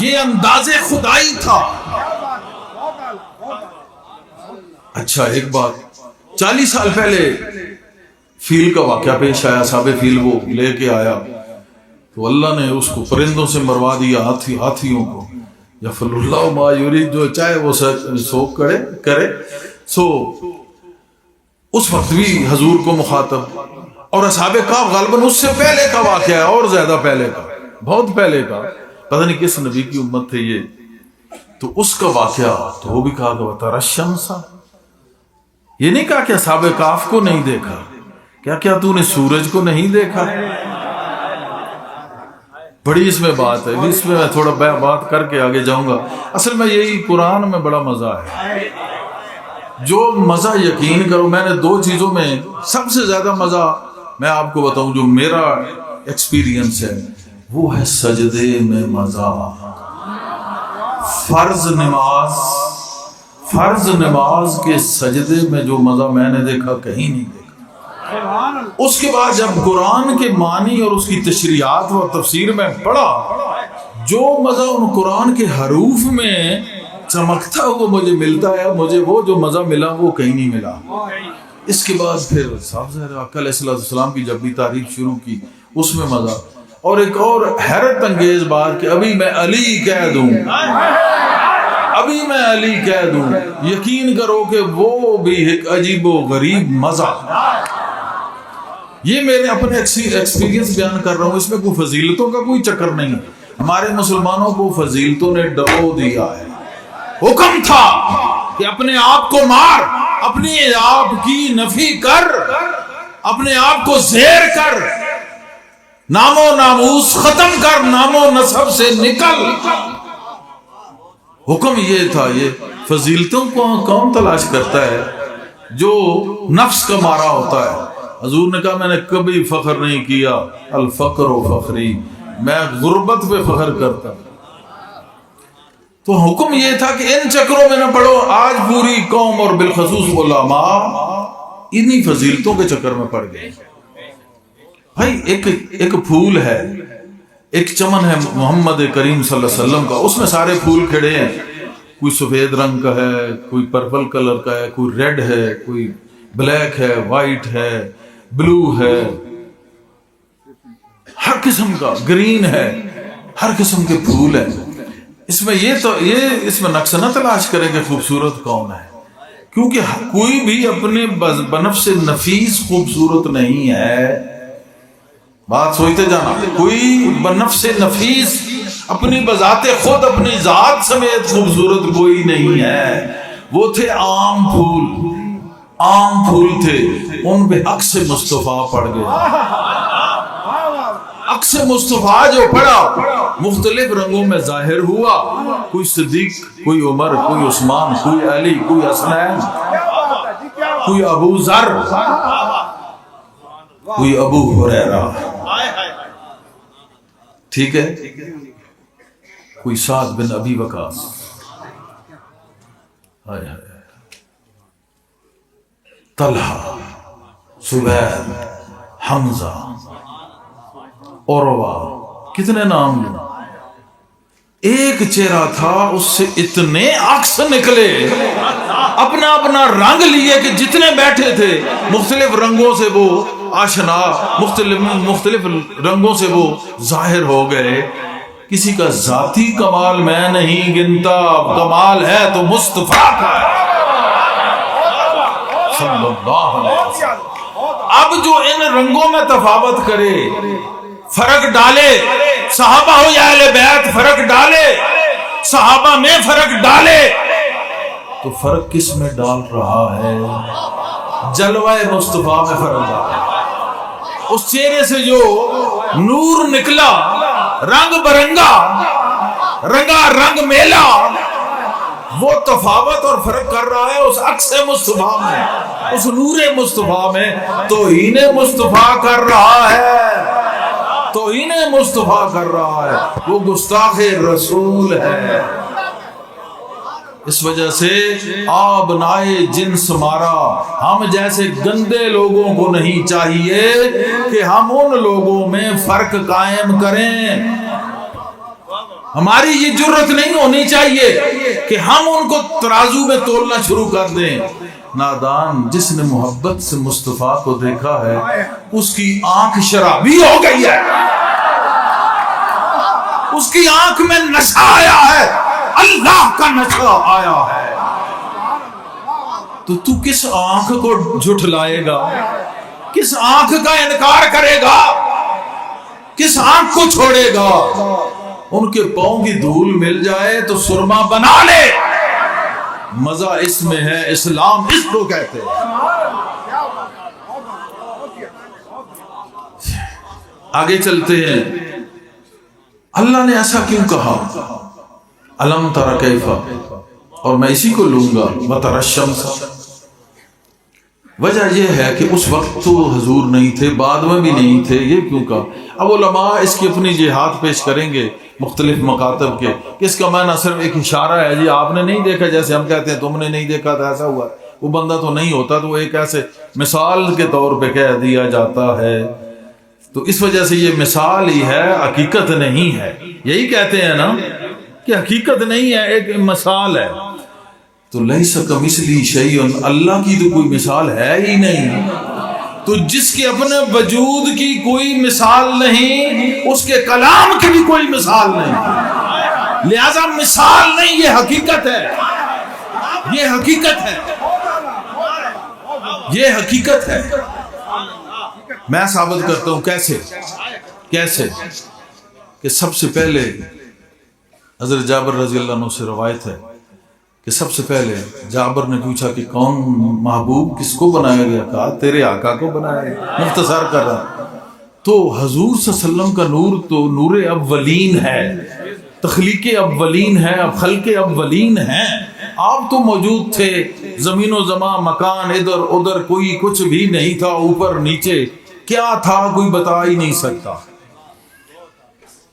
یہ انداز خدائی تھا. اچھا ایک بات، 40 سال پہلے فیل کا واقعہ پیش آیا. صاحب فیل وہ لے کے آیا تو اللہ نے اس کو پرندوں سے مروا دیا، ہاتھیوں کو. یفعل اللہ ما یرید، جو چاہے وہ سو کرے. سو اس وقت بھی حضور کو مخاطب، اور اصحاب کہف غالباً اس سے پہلے کا واقعہ ہے، اور زیادہ پہلے کا، بہت پہلے کا، پتہ نہیں کس نبی کی امت تھے یہ. تو اس کا واقعہ تو وہ بھی کہا کہ وَتَرَى الشَّمْسَ، یہ نہیں کہا کہ اصحاب کہف کو نہیں دیکھا، کیا تو نے سورج کو نہیں دیکھا؟ بڑی اس میں بات ہے، اس میں میں تھوڑا بات کر کے آگے جاؤں گا. اصل میں یہی قرآن میں بڑا مزہ ہے، جو مزہ یقین کرو. میں نے 2 چیزوں میں سب سے زیادہ مزہ میں آپ کو بتاؤں جو میرا ایکسپیرینس ہے، وہ ہے سجدے میں مزہ. فرض نماز کے سجدے میں جو مزہ میں نے دیکھا کہیں نہیں دیکھا. اس کے بعد جب قرآن کے معنی اور اس کی تشریحات و تفسیر میں پڑھا، جو مزہ ان قرآن کے حروف میں چمکتا وہ مجھے ملتا ہے، مجھے وہ جو مزہ ملا وہ کہیں نہیں ملا. اس کے بعد پھر صاحب ظاہر آقا علیہ السلام کی جب بھی تعریف شروع کی اس میں مزہ. اور ایک اور حیرت انگیز بات کہ ابھی میں علی کہہ دوں، یقین کرو کہ وہ بھی ایک عجیب و غریب مزہ. یہ میرے اپنے ایکسپیرینس بیان کر رہا ہوں، اس میں کوئی فضیلتوں کا کوئی چکر نہیں. ہمارے مسلمانوں کو فضیلتوں نے ڈبو دیا ہے. حکم تھا کہ اپنے آپ کو مار، اپنے آپ کی نفی کر، اپنے آپ کو زیر کر، نام و ناموس ختم کر، نام و نسب سے نکل. حکم یہ تھا. یہ فضیلتوں کو کون تلاش کرتا ہے؟ جو نفس کا مارا ہوتا ہے. حضور نے کہا میں نے کبھی فخر نہیں کیا، الفقر و فخری، میں غربت پہ فخر کرتا. تو حکم یہ تھا کہ ان چکروں میں نہ پڑو. آج پوری قوم اور بالخصوص علماء انہی فضیلتوں کے چکر میں پڑ گئے. بھائی ایک پھول ہے، ایک چمن ہے محمد کریم صلی اللہ علیہ وسلم کا، اس میں سارے پھول کھڑے ہیں. کوئی سفید رنگ کا ہے، کوئی پرپل کلر کا ہے، کوئی ریڈ ہے، کوئی بلیک ہے، وائٹ ہے، بلو ہے، ہر قسم کا، گرین ہے، ہر قسم کے پھول ہیں. اس میں اس میں نقص نہ تلاش کرے کہ خوبصورت کون ہے، کیونکہ کوئی بھی اپنے بنفس نفیس خوبصورت نہیں ہے. بات سوچتے جانا، کوئی بنفس نفیس اپنی بذات خود اپنی ذات سمیت خوبصورت کوئی نہیں ہے. وہ تھے عام پھول تھے، ان پہ عکس مصطفیٰ پڑ گئے. عکس مصطفیٰ جو پڑا مختلف رنگوں میں ظاہر ہوا. کوئی صدیق، کوئی عمر، کوئی عثمان، کوئی علی، کوئی حسنین، کوئی ابو ذر، کوئی ابو ہریرہ، ٹھیک ہے، کوئی سعد بن ابی وقاص، طلحہ، زبیر، حمزہ، عروہ، کتنے نام لوں. ایک چہرہ تھا، اس سے اتنے عکس نکلے، اپنا اپنا رنگ لیے کہ جتنے بیٹھے تھے مختلف رنگوں سے وہ آشنا، مختلف رنگوں سے وہ ظاہر ہو گئے. کسی کا ذاتی کمال میں نہیں گنتا، کمال ہے تو مصطفیٰ کا ہے صلی اللہ علیہ وسلم. اب جو ان رنگوں میں تفاوت کرے، فرق ڈالے، صحابہ ہو یا اہل بیت فرق ڈالے، صحابہ میں فرق ڈالے، تو فرق کس میں ڈال رہا ہے؟ جلوہ مصطفیٰ میں فرق ڈالا. اس چہرے سے جو نور نکلا، رنگ برنگا، رنگا رنگ میلا، وہ تفاوت اور فرق کر رہا ہے اس عکس مصطفیٰ میں، اس نور مصطفیٰ میں. توہین مصطفیٰ کر رہا ہے، توہین مصطفیٰ کر رہا ہے، وہ گستاخ رسول ہے. اس وجہ سے آبنائے جنس مارا، ہم جیسے گندے لوگوں کو نہیں چاہیے کہ ہم ان لوگوں میں فرق قائم کریں. ہماری یہ جرت نہیں ہونی چاہیے کہ ہم ان کو ترازو میں تولنا شروع کر دیں. نادان جس نے محبت سے مصطفیٰ کو دیکھا ہے اس کی آنکھ شرابی ہو گئی ہے، اس کی آنکھ میں نشہ آیا ہے، اللہ کا نشہ آیا ہے. تو کس آنکھ کو جھٹلائے گا؟ کس آنکھ کا انکار کرے گا؟ کس آنکھ کو چھوڑے گا؟ ان کے پاؤں کی دھول مل جائے تو سرما بنا لے. مزہ اس میں ہے، اسلام اس کو کہتے ہیں. آگے چلتے ہیں. اللہ نے ایسا کیوں کہا؟ الم تر کیف، اور میں اسی کو لوں گا وتری الشمس. وجہ یہ ہے کہ اس وقت تو حضور نہیں تھے، بعد میں بھی نہیں تھے. یہ کیوں کہا؟ اب علماء اس کی اپنی جہات پیش کریں گے مختلف مکاتب کے کہ اس کا معنی صرف ایک اشارہ ہے. جی آپ نے نہیں دیکھا، جیسے ہم کہتے ہیں تم نے نہیں دیکھا تو ایسا ہوا. وہ بندہ تو نہیں ہوتا، تو وہ ایک ایسے مثال کے طور پہ کہہ دیا جاتا ہے. تو اس وجہ سے یہ مثال ہی ہے، حقیقت نہیں ہے. یہی کہتے ہیں نا کہ حقیقت نہیں ہے، ایک مثال ہے. تو لیس کمثلہ شیء، اللہ کی تو کوئی مثال ہے ہی نہیں. تو جس کے اپنے وجود کی کوئی مثال نہیں، اس کے کلام کی بھی کوئی مثال نہیں. لہذا مثال نہیں، یہ حقیقت ہے. یہ حقیقت ہے، یہ حقیقت ہے. میں ثابت کرتا ہوں. کیسے کہ سب سے پہلے حضرت جابر رضی اللہ عنہ سے روایت ہے کہ سب سے پہلے جابر نے پوچھا کہ کون محبوب کس کو بنایا گیا؟ کہا تیرے آقا کو بنایا گیا. مختصر کر رہا. تو حضور صلی اللہ علیہ وسلم کا نور تو نور اولین ہے، تخلیق اولین ہے، اب خلق اولین ہے. آپ تو موجود تھے، زمین و زمان مکان ادھر ادھر کوئی کچھ بھی نہیں تھا، اوپر نیچے کیا تھا کوئی بتا ہی نہیں سکتا.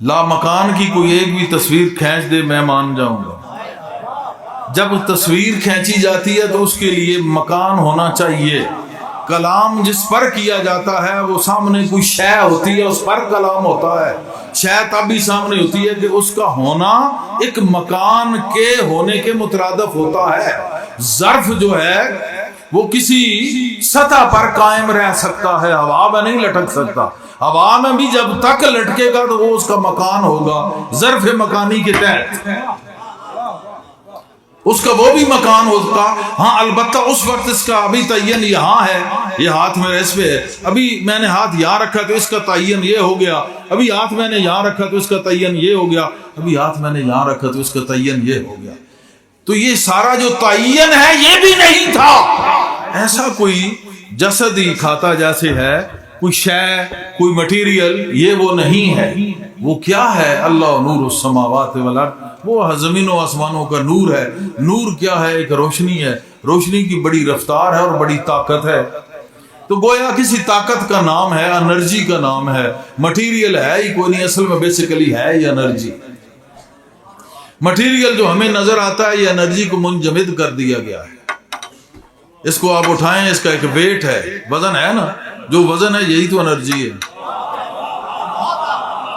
لا مکان کی کوئی ایک بھی تصویر کھینچ دے میں مان جاؤں گا. جب تصویر کھینچی جاتی ہے تو اس کے لیے مکان ہونا چاہیے. کلام جس پر کیا جاتا ہے وہ سامنے کوئی شے ہوتی ہے، اس پر کلام ہوتا ہے. شے تب بھی سامنے ہوتی ہے کہ اس کا ہونا ایک مکان کے ہونے کے مترادف ہوتا ہے. ظرف جو ہے وہ کسی سطح پر قائم رہ سکتا ہے، ہوا میں نہیں لٹک سکتا. ہوا میں بھی جب تک لٹکے گا تو وہ اس کا مکان ہوگا ظرف مکانی کے تحت. اس کا وہ بھی مکان ہوتا. ہاں البتہ اس وقت اس کا ابھی تعین یہاں ہے، یہ ہاتھ میرے اس پہ ہے، ابھی میں نے ہاتھ یہاں رکھا تو اس کا تعین یہ ہو گیا، ابھی ہاتھ میں نے یہاں رکھا تو اس کا تعین یہ ہو گیا، ابھی ہاتھ میں نے یہاں رکھا تو اس کا تعین یہ ہو گیا. تو یہ سارا جو تعین ہے یہ بھی نہیں تھا. ایسا کوئی جسد ہی کھاتا جیسے ہے، کوئی شے کوئی مٹیریل، یہ وہ نہیں ہے. وہ کیا ہے؟ اللہ نور السماوات والارض، وہ زمین و آسمانوں کا نور ہے. نور کیا ہے؟ ایک روشنی ہے. روشنی کی بڑی رفتار ہے اور بڑی طاقت ہے. تو گویا کسی طاقت کا نام ہے، انرجی کا نام ہے. مٹیریل ہے ہی کوئی نہیں، اصل میں بیسیکلی ہے یہ انرجی. مٹیریل جو ہمیں نظر آتا ہے یہ انرجی کو منجمد کر دیا گیا ہے. اس کو آپ اٹھائیں، اس کا ایک ویٹ ہے، وزن ہے نا، جو وزن ہے یہی تو انرجی ہے.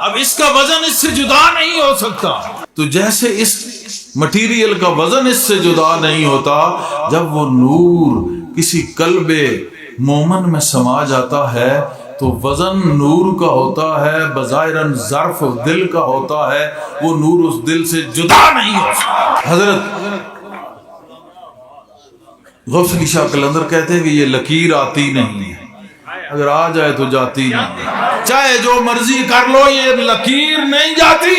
اب اس کا وزن اس سے جدا نہیں ہو سکتا. تو جیسے اس مٹیریل کا وزن اس سے جدا نہیں ہوتا، جب وہ نور کسی قلب مومن میں سما جاتا ہے تو وزن نور کا ہوتا ہے، بظاہراً ظرف دل کا ہوتا ہے، وہ نور اس دل سے جدا نہیں ہو سکتا. حضرت غوث علی شاہ قلندر کہتے ہیں کہ یہ لکیر آتی نہیں ہے، اگر آ جائے تو جاتی نہیں. چاہے جو مرضی کر لو یہ لکیر نہیں جاتی.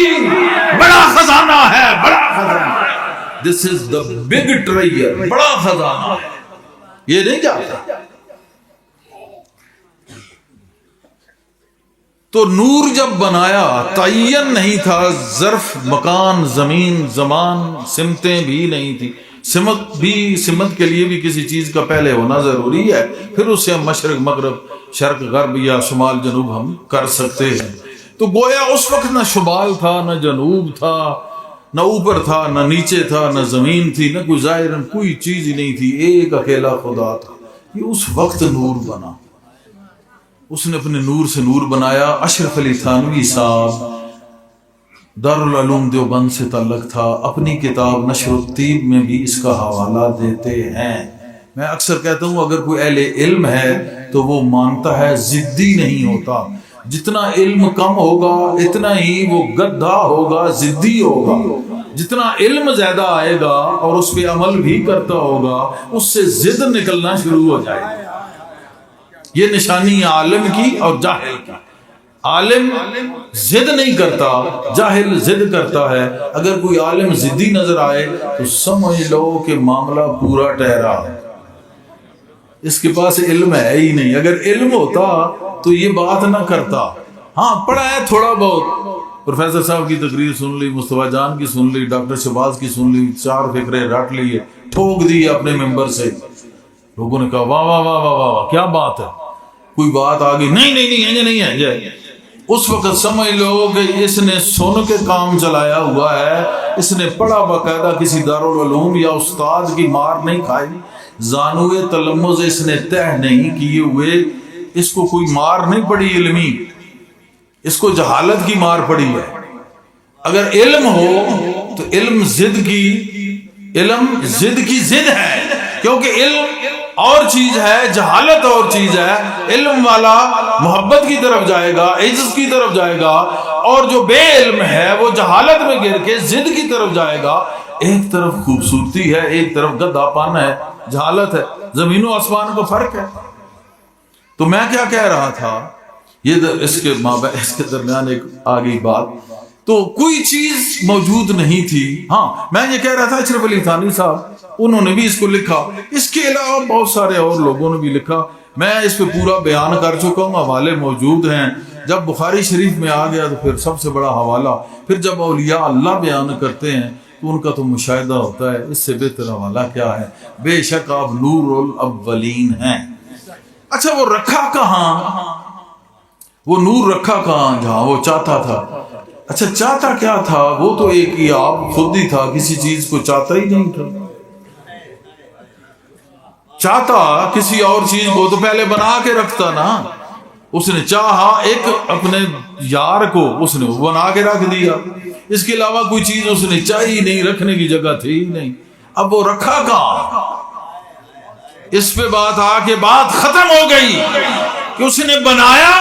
بڑا خزانہ ہے، بڑا خزانہ. This is the big treasure، بڑا خزانہ ہے، یہ نہیں جاتا. تو نور جب بنایا تعین نہیں تھا، ظرف مکان زمین زمان سمتیں بھی نہیں تھی. سمت کے لیے بھی کسی چیز کا پہلے ہونا ضروری ہے، پھر اس سے ہم مشرق مغرب شرق غرب یا شمال جنوب ہم کر سکتے ہیں. تو گویا اس وقت نہ شمال تھا، نہ جنوب تھا، نہ اوپر تھا، نہ نیچے تھا، نہ زمین تھی، نہ کوئی ظاہراً کوئی چیز ہی نہیں تھی. ایک اکیلا خدا تھا. یہ اس وقت نور بنا. اس نے اپنے نور سے نور بنایا. اشرف علی تھانوی صاحب دارالعلوم دیوبند سے تعلق تھا، اپنی کتاب نشر الطیب میں بھی اس کا حوالہ دیتے ہیں۔ میں اکثر کہتا ہوں اگر کوئی اہل علم ہے تو وہ مانتا ہے، ضدی نہیں ہوتا۔ جتنا علم کم ہوگا اتنا ہی وہ گدھا ہوگا، ضدی ہوگا۔ جتنا علم زیادہ آئے گا اور اس پہ عمل بھی کرتا ہوگا، اس سے ضد نکلنا شروع ہو جائے گا۔ یہ نشانی عالم کی اور جاہل کی۔ عالم ضد نہیں کرتا، جاہل ضد کرتا ہے۔ اگر کوئی عالم ضدی نظر آئے تو سمجھ لو کہ معاملہ پورا ٹھہرا، اس کے پاس علم ہے ہی نہیں۔ اگر علم ہوتا تو یہ بات نہ کرتا۔ ہاں پڑھا ہے تھوڑا بہت، پروفیسر صاحب کی تقریر سن لی، مصطفیٰ جان کی سن لی، ڈاکٹر شہباز کی سن لی، 4 فقرے رٹ لیے، ٹھوک دی اپنے ممبر سے۔ لوگوں نے کہا واہ واہ واہ واہ واہ کیا بات ہے، کوئی بات آ گئی، نہیں نہیں نہیں نہیں ہے۔ اس وقت سمجھ لو کہ اس نے سن کے کام چلایا ہوا ہے، اس نے پڑھا باقاعدہ کسی دارالعلوم یا استاد کی مار نہیں کھائی، زانوئے تلمذ اس نے تہ نہیں کیے ہوئے، اس کو کوئی مار نہیں پڑی علمی، اس کو جہالت کی مار پڑی ہے۔ اگر علم ہو تو علم ضد کی ضد ہے، کیونکہ علم اور چیز ہے، جہالت اور چیز ہے۔ علم والا محبت کی طرف جائے گا، عزت کی طرف جائے گا، اور جو بے علم ہے وہ جہالت میں گر کے ضد کی طرف جائے گا۔ ایک طرف خوبصورتی ہے، ایک طرف گدھا پن ہے، جہالت ہے، زمین و آسمان کا فرق ہے۔ تو میں کیا کہہ رہا تھا، یہ اس کے درمیان ایک آگئی بات، تو کوئی چیز موجود نہیں تھی۔ ہاں میں یہ کہہ رہا تھا اشرف علی تھانی صاحب انہوں نے بھی اس کو لکھا، اس کے علاوہ بہت سارے اور لوگوں نے بھی لکھا، میں اس پہ پورا بیان کر چکا ہوں، حوالے موجود ہیں۔ جب بخاری شریف میں آ گیا تو پھر سب سے بڑا حوالہ، پھر جب اولیاء اللہ بیان کرتے ہیں تو ان کا تو مشاہدہ ہوتا ہے، اس سے بہتر حوالہ کیا ہے؟ بے شک آپ نور الاولین ہیں۔ اچھا وہ رکھا کہاں، وہ نور رکھا کہاں جہاں وہ چاہتا تھا؟ اچھا چاہتا کیا تھا؟ وہ تو ایک ہی آپ خود ہی تھا، کسی چیز کو چاہتا ہی نہیں تھا۔ چاہتا کسی اور چیز کو تو پہلے بنا کے رکھتا نا۔ اس نے چاہا ایک اپنے یار کو، اس نے وہ بنا کے رکھ دیا، اس کے علاوہ کوئی چیز اس نے چاہی نہیں، رکھنے کی جگہ تھی ہی نہیں۔ اب وہ رکھا کہاں؟ اس پہ بات آ کے بات ختم ہو گئی کہ اس نے بنایا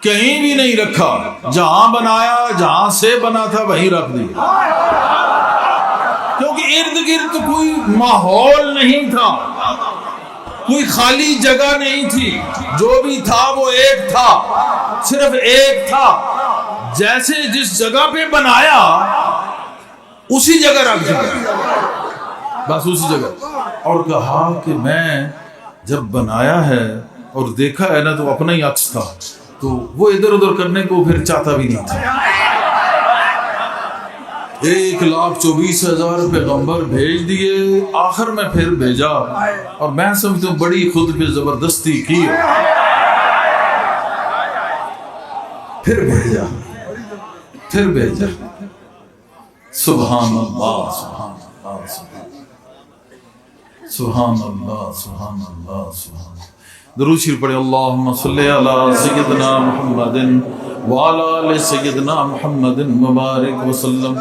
کہیں بھی نہیں رکھا، جہاں بنایا جہاں سے بنا تھا وہیں رکھ دیا، کیونکہ ارد گرد کوئی ماحول نہیں تھا، کوئی خالی جگہ نہیں تھی، جو بھی تھا وہ ایک تھا، صرف ایک تھا۔ جیسے جس جگہ پہ بنایا اسی جگہ رکھ دیا، بس اسی جگہ۔ اور کہا کہ میں جب بنایا ہے اور دیکھا ہے نا تو اپنا ہی عکس تھا، تو وہ ادھر ادھر کرنے کو پھر چاہتا بھی نہیں تھا۔ 1,24,000 پیغمبر بھیج دیے، آخر میں پھر بھیجا، اور میں سمجھتا ہوں بڑی خود پہ زبردستی کی، پھر بھیجا۔ سبحان اللہ سبحان اللہ سبحان اللہ سبحان اللہ سبحان اللہ۔ درود شریف پڑھیں، اللہم صلی علی سیدنا محمد وعلی آل سیدنا محمد مبارک وسلم۔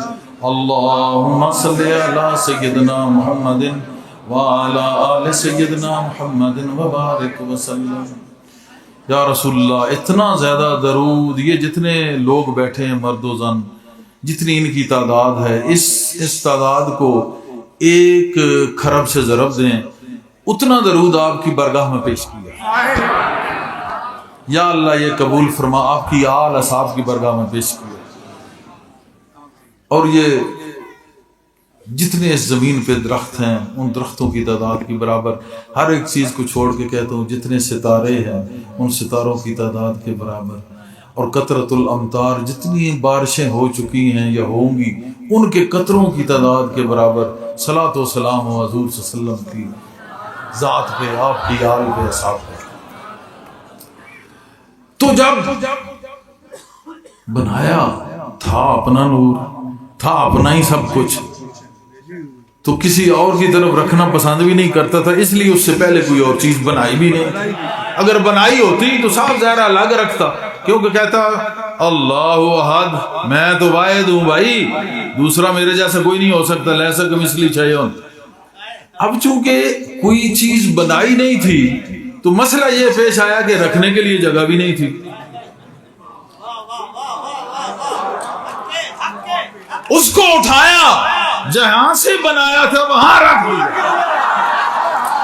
اللہم صلی علی سیدنا محمد وعلی آل سیدنا محمد مبارک وسلم۔ یا رسول اللہ، اتنا زیادہ درود، یہ جتنے لوگ بیٹھے ہیں مرد و زن، جتنی ان کی تعداد ہے، اس تعداد کو 1 کھرب سے ضرب دیں، اتنا درود آپ کی بارگاہ میں پیش کیا۔ یا اللہ یہ قبول فرما، آپ کی آل اصحاب کی بارگاہ میں پیش کیا۔ اور یہ جتنے اس زمین پہ درخت ہیں ان درختوں کی تعداد کی برابر، ہر ایک چیز کو چھوڑ کے کہتا ہوں جتنے ستارے ہیں ان ستاروں کی تعداد کے برابر، اور قطرۃ الامطار، جتنی بارشیں ہو چکی ہیں یا ہوں گی ان کے قطروں کی تعداد کے برابر صلاۃ و سلام و حضور صلی اللہ علیہ وسلم کی ذات پہ، آپ کی آل پہ، اصحاب پہ۔ تو جب بنایا تھا اپنا نور، تھا اپنا ہی سب کچھ، تو کسی اور کی طرف رکھنا پسند بھی نہیں کرتا تھا، اس لیے اس سے پہلے کوئی اور چیز بنائی بھی نہیں۔ اگر بنائی ہوتی تو صاف ظاہر الگ رکھتا، کیونکہ کہتا اللہ احد، میں تو واحد ہوں بھائی، دوسرا میرے جیسا کوئی نہیں ہو سکتا، لیس کمثلہ شیء۔ اب چونکہ کوئی چیز بنائی نہیں تھی تو مسئلہ یہ پیش آیا کہ رکھنے کے لیے جگہ بھی نہیں تھی۔ اس کو اٹھایا، جہاں سے بنایا تھا وہاں رکھ دیا،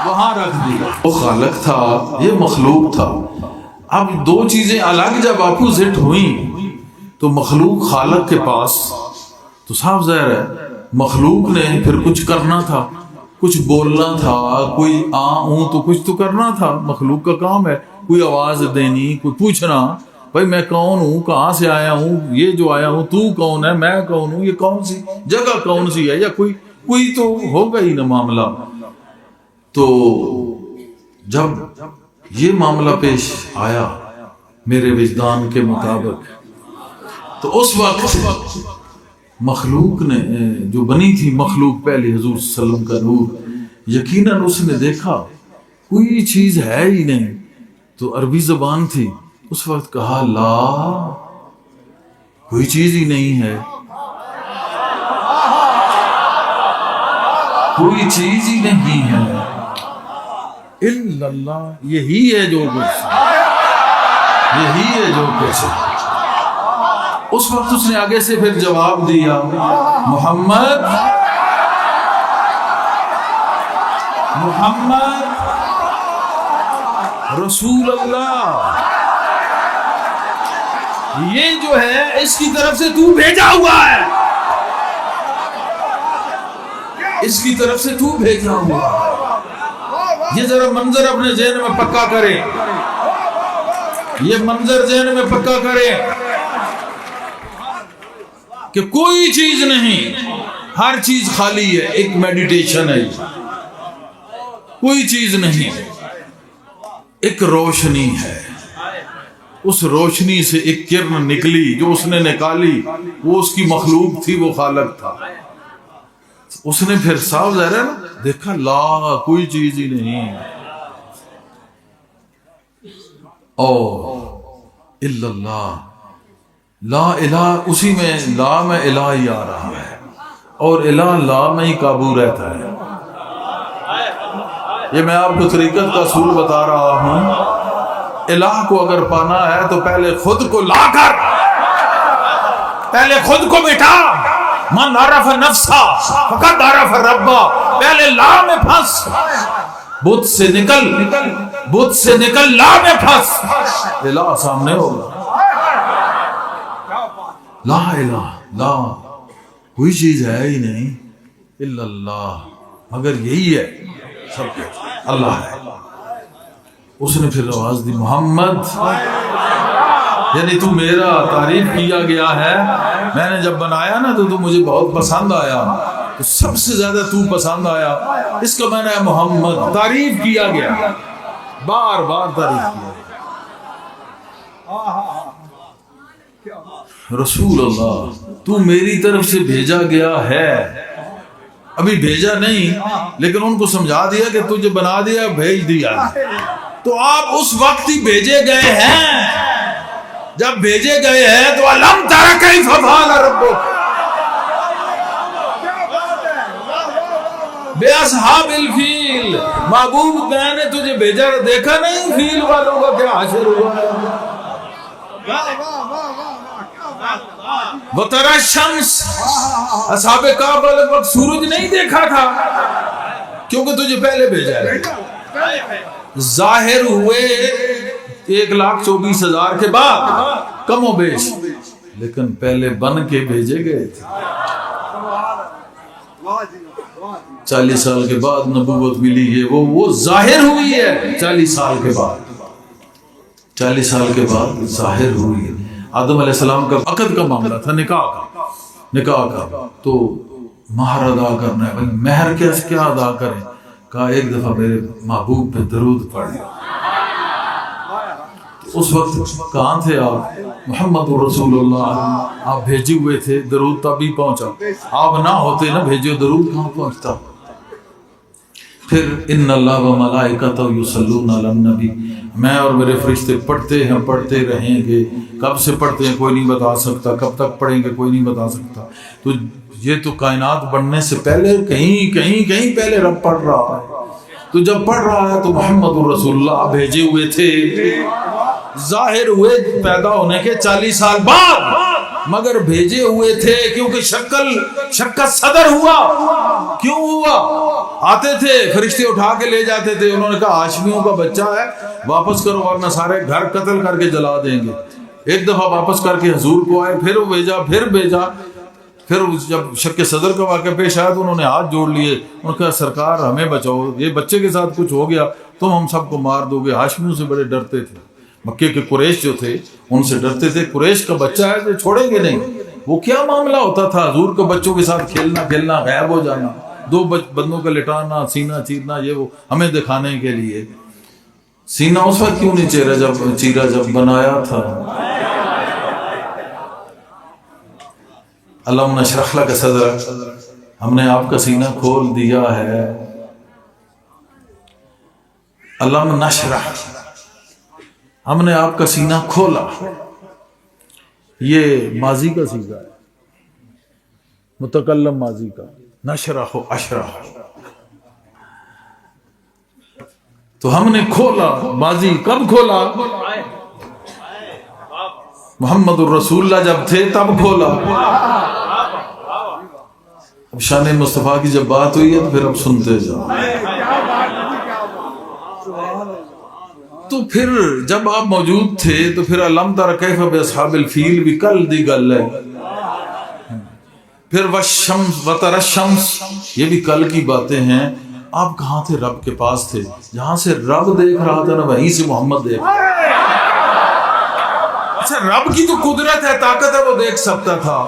وہاں رکھ دیا۔ وہ خالق تھا، یہ مخلوق تھا۔ اب دو چیزیں الگ جب اپوزٹ ہوئیں تو مخلوق خالق کے پاس، تو صاف ظاہر ہے مخلوق نے پھر کچھ کرنا تھا، کچھ بولنا تھا، کوئی تو کچھ تو کرنا تھا۔ مخلوق کا کام ہے کوئی آواز دینی، کوئی پوچھنا بھائی میں کون ہوں، کہاں سے آیا ہوں، یہ جو آیا ہوں تو کون ہے، میں کون ہوں، یہ کون سی جگہ کون سی ہے، یا کوئی تو ہوگا ہی نا معاملہ۔ تو جب یہ معاملہ پیش آیا میرے وجدان کے مطابق، تو اس وقت مخلوق نے جو بنی تھی مخلوق پہلے حضور صلی اللہ علیہ وسلم کا نور، یقیناً اس نے دیکھا کوئی چیز ہے ہی نہیں، تو عربی زبان تھی، اس وقت کہا لا، کوئی چیز ہی نہیں ہے، کوئی چیز ہی نہیں ہے الا اللہ، یہی ہے جو کچھ، یہی ہے جو کچھ۔ اس وقت اس نے آگے سے پھر جواب دیا، محمد رسول اللہ، یہ جو ہے اس کی طرف سے تو بھیجا ہوا ہے، اس کی طرف سے تو بھیجا ہوا ہے۔ یہ ذرا منظر اپنے ذہن میں پکا کرے، یہ منظر ذہن میں پکا کرے کہ کوئی چیز نہیں، ہر چیز خالی ہے، ایک میڈیٹیشن ہے، کوئی چیز نہیں، ایک روشنی ہے، اس روشنی سے ایک کرن نکلی، جو اس نے نکالی وہ اس کی مخلوق تھی، وہ خالق تھا۔ اس نے پھر صاف ظاہر ہے نا دیکھا لا، کوئی چیز ہی نہیں، او الا اللہ، لا الہ، اسی میں لا میں الہ ہی آ رہا ہے، اور الہ لا میں ہی قابو رہتا ہے۔ یہ میں آپ کو طریقت کا اصول بتا رہا ہوں، الہ کو اگر پانا ہے تو پہلے خود کو لا کر، پہلے خود کو مٹا، من عرف نفسا فقد عرف ربا، پہلے لا میں پھنس، بت سے نکل، بت سے نکل، لا میں پھنس، الہ سامنے ہوگا۔ لا الہ، لا کوئی چیز ہے ہی نہیں الا اللہ، مگر یہی ہے سب کچھ، اللہ ہے۔ اس نے پھر آواز دی، محمد، یعنی تو میرا تعریف کیا گیا ہے، میں نے جب بنایا نا تو مجھے بہت پسند آیا، تو سب سے زیادہ تو پسند آیا، اس کا معنی ہے محمد، تعریف کیا گیا، بار بار تعریف کیا گیا۔ رسول اللہ، تو میری طرف سے بھیجا گیا ہے، ابھی بھیجا نہیں لیکن ان کو سمجھا دیا کہ تجھے بنا دیا، بھیج دیا، تو آپ اس وقت ہی بھیجے گئے ہیں۔ جب بھیجے گئے ہیں تو الم تر کیف فعل ربک بے اصحاب الفیل، محبوب میں نے تجھے بھیجا، دیکھا نہیں فیل والوں کا کیا حشر ہوا ہے۔ وَتَرَى الشَّمْسَ، اصحاب کہف والے وقت سورج نہیں دیکھا تھا کیونکہ تجھے پہلے بھیجا ہے۔ ظاہر ہوئے 1,24,000 کے بعد کم و بیش، لیکن پہلے بن کے بھیجے گئے تھے۔ 40 سال کے بعد نبوت ملی ہے، وہ ظاہر ہوئی ہے 40 سال کے بعد، 40 سال کے بعد ظاہر ہوئی ہے۔ آدم علیہ السلام کا عقد کا معاملہ تھا، نکاح کا، تو مہر ادا کرنا ہے، بھائی مہر کیا ادا کریں؟ کہا ایک دفعہ میرے محبوب پہ درود پڑھ لیا۔ اس وقت کہاں تھے آپ؟ محمد رسول اللہ، آپ بھیجے ہوئے تھے، درود تب ہی پہنچا، آپ نہ ہوتے نہ بھیجو درود کہاں پہنچتا؟ پھر ان اللہ و ملائکتہ یصلون علی النبی، میں اور میرے فرشتے پڑھتے ہیں، پڑھتے رہیں گے. کب سے پڑھتے ہیں کوئی نہیں بتا سکتا، کب تک پڑھیں گے کوئی نہیں بتا سکتا. تو یہ تو کائنات بننے سے پہلے کہیں پہلے رب پڑھ رہا ہے. تو جب پڑھ رہا ہے تو محمد الرسول اللہ بھیجے ہوئے تھے، ظاہر ہوئے پیدا ہونے کے 40 سال بعد، مگر بھیجے ہوئے تھے کیونکہ شکل صدر ہوا. کیوں ہوا؟ آتے تھے فرشتے اٹھا کے لے جاتے تھے، انہوں نے کہا ہاشمیوں کا بچہ ہے واپس کرو ورنہ سارے گھر قتل کر کے جلا دیں گے. ایک دفعہ واپس کر کے حضور کو آئے، پھر بھیجا. پھر جب شک صدر کا واقعہ پیش آیا تو انہوں نے ہاتھ جوڑ لیے، انہوں نے کہا سرکار ہمیں بچاؤ، یہ بچے کے ساتھ کچھ ہو گیا تم ہم سب کو مار دو گے. ہاشمیوں سے بڑے ڈرتے تھے، مکے کے قریش جو تھے ان سے ڈرتے تھے، قریش کا بچہ ہے تو چھوڑیں گے نہیں. وہ کیا معاملہ ہوتا تھا حضور کے بچوں کے ساتھ کھیلنا غائب ہو جانا، 2 بندوں کا لٹانا، سینہ چیرنا، یہ وہ ہمیں دکھانے کے لیے. سینہ اس وقت کیوں نہیں چیرا جب بنایا تھا. علم نشرح لک صدرک، ہم نے آپ کا سینہ کھول دیا ہے. علم نشرح، ہم نے آپ کا سینہ کھولا. یہ ماضی کا صیغہ ہے، متکلم ماضی کا. نشرح و اشرح، تو ہم نے کھولا. ماضی کب کھولا؟ محمد الرسول اللہ جب تھے تب کھولا. اب شان مصطفیٰ کی جب بات ہوئی ہے تو پھر اب سنتے جاؤ. تو پھر جب آپ موجود تھے تو پھر علم تر کیف باصحاب الفیل بھی کل دی گل ہے. پھر والشمس وترالشمس، یہ بھی کل کی باتیں ہیں. آپ کہاں تھے؟ رب کے پاس تھے. جہاں سے رب دیکھ رہا تھا نا وہیں سے محمد دیکھ رہا تھا. اچھا رب کی تو قدرت ہے، طاقت ہے، وہ دیکھ سکتا تھا.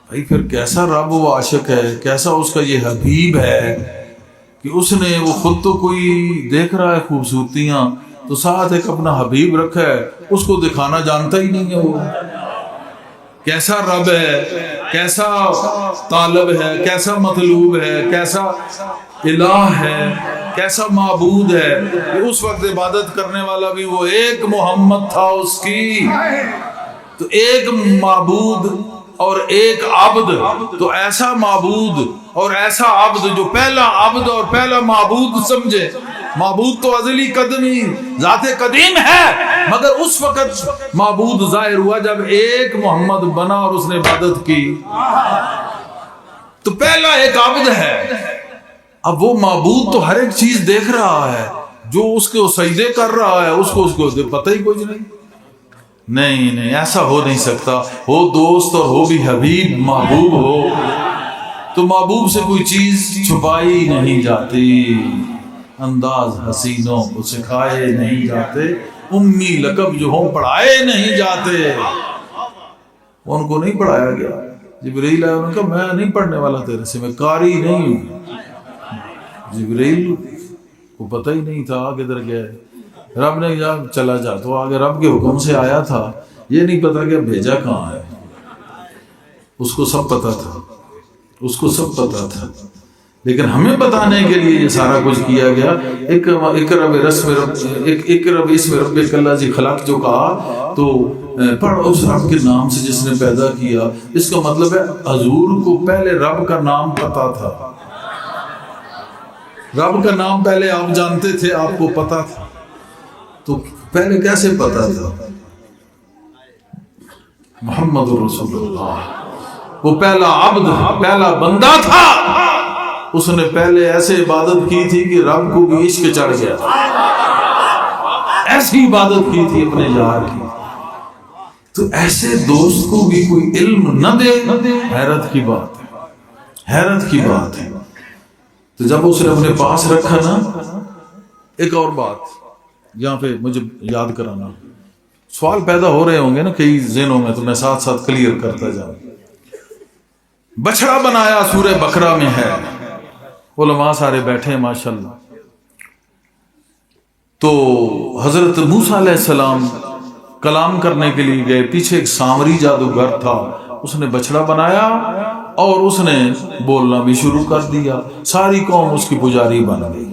بھائی پھر کیسا رب وہ عاشق ہے، کیسا اس کا یہ حبیب ہے کہ اس نے وہ خود تو کوئی دیکھ رہا ہے خوبصورتیاں، تو ساتھ ایک اپنا حبیب رکھا ہے، اس کو دکھانا جانتا ہی نہیں ہے. وہ کیسا رب ہے، کیسا طالب ہے، کیسا مطلوب ہے، کیسا الہ ہے، کیسا معبود ہے. اس وقت عبادت کرنے والا بھی وہ ایک محمد تھا اس کی. تو ایک معبود اور ایک عبد، تو ایسا معبود اور ایسا عبد جو پہلا عبد اور پہلا معبود سمجھے. معبود تو ازلی قدمی ذات قدیم ہے، مگر اس وقت معبود ظاہر ہوا جب ایک محمد بنا اور اس نے عبادت کی. تو پہلا ایک عبد ہے. اب وہ معبود تو ہر ایک چیز دیکھ رہا ہے، جو اس کو سجدے کر رہا ہے اس کو پتہ ہی کچھ نہیں. نہیں ایسا ہو نہیں سکتا. ہو دوست اور ہو بھی حبیب، محبوب ہو تو محبوب سے کوئی چیز چھپائی نہیں جاتی. انداز حسینوں کو سکھائے نہیں جاتے، امی لقب جو ہوں پڑھائے نہیں جاتے. ان کو نہیں پڑھایا گیا. جبرائیل آیا، انہوں نے کہا میں نہیں پڑھنے والا تیرے سے، میں قاری نہیں ہوں. جبرائیل کو پتہ ہی نہیں تھا کدھر گیا. رب نے کہا چلا جا، تو آگے رب کے حکم سے آیا تھا. یہ نہیں پتا کہ بھیجا کہاں ہے. اس کو سب پتا تھا، اس کو سب پتا تھا، لیکن ہمیں بتانے کے لیے یہ سارا کچھ کیا گیا. اقرب اسم ربک الذی خلق جو کہا تو پڑھ اس رب کے نام سے جس نے پیدا کیا. اس کا مطلب ہے حضور کو پہلے رب کا نام پتا تھا. رب کا نام پہلے آپ جانتے تھے، آپ کو پتا تھا. تو پہلے کیسے پتا تھا؟ محمد رسول اللہ وہ پہلا عبد، پہلا بندہ تھا. اس نے پہلے ایسے عبادت کی تھی کہ رب کو بھی عشق چڑھ گیا تھا. ایسی عبادت کی تھی اپنے یار کی. تو ایسے دوست کو بھی کوئی علم نہ دے، حیرت کی بات ہے، حیرت کی بات ہے. تو جب اس نے اپنے پاس رکھا نا، ایک اور بات یہاں پہ مجھے یاد کرانا. سوال پیدا ہو رہے ہوں گے نا کئی ذہنوں میں، تو میں ساتھ ساتھ کلیئر کرتا جاؤں. بچڑا بنایا سورہ بقرہ میں ہے، علماء سارے بیٹھے ہیں ماشاءاللہ. تو حضرت موسیٰ علیہ السلام کلام کرنے کے لیے گئے. پیچھے ایک سامری جادوگر تھا، اس نے بچڑا بنایا اور اس نے بولنا بھی شروع کر دیا، ساری قوم اس کی پجاری بن گئی۔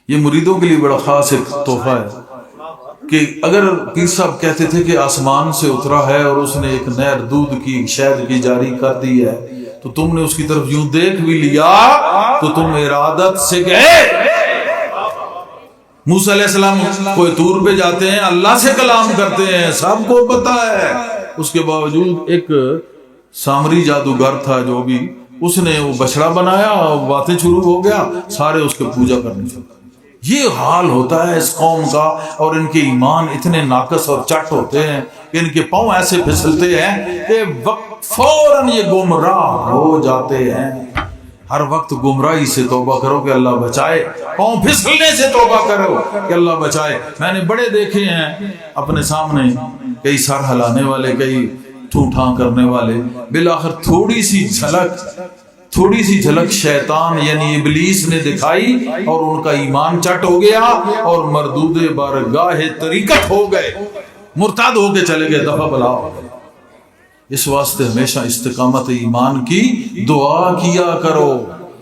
یہ مریدوں کے لیے بڑا خاص ایک تحفہ ہے کہ اگر پیر صاحب کہتے تھے کہ آسمان سے اترا ہے اور اس نے ایک نہر دودھ کی شہد کی جاری کر دی ہے تو تم نے اس کی طرف یوں دیکھ بھی لیا تو تم ارادت سے گئے۔ موسیٰ علیہ السلام کوئی طور پہ جاتے ہیں، اللہ سے کلام کرتے ہیں، سب کو پتا ہے، اس کے باوجود ایک سامری جادوگر تھا جو بھی، اس نے وہ بچڑا بنایا اور باتیں شروع ہو گیا، سارے اس کے پوجا کرنے شروع۔ یہ حال ہوتا ہے اس قوم کا، اور ان کے ایمان اتنے ناقص اور چٹ ہوتے ہیں کہ ان کے پاؤں ایسے پھسلتے ہیں کہ فوراً یہ گمراہ ہو جاتے ہیں۔ ہر وقت گمراہی سے توبہ کرو کہ اللہ بچائے، پاؤں پھسلنے سے توبہ کرو کہ اللہ بچائے۔ میں نے بڑے دیکھے ہیں اپنے سامنے، کئی سر ہلانے والے، کئی ٹھوٹھاں کرنے والے، بالآخر تھوڑی سی جھلک شیطان یعنی ابلیس نے دکھائی اور ان کا ایمان چٹ ہو گیا اور مردود بارگاہ طریقت ہو گئے، مرتد ہو کے چلے گئے، دفع بلا ہو گئے۔ اس واسطے ہمیشہ استقامت ایمان کی دعا کیا کرو،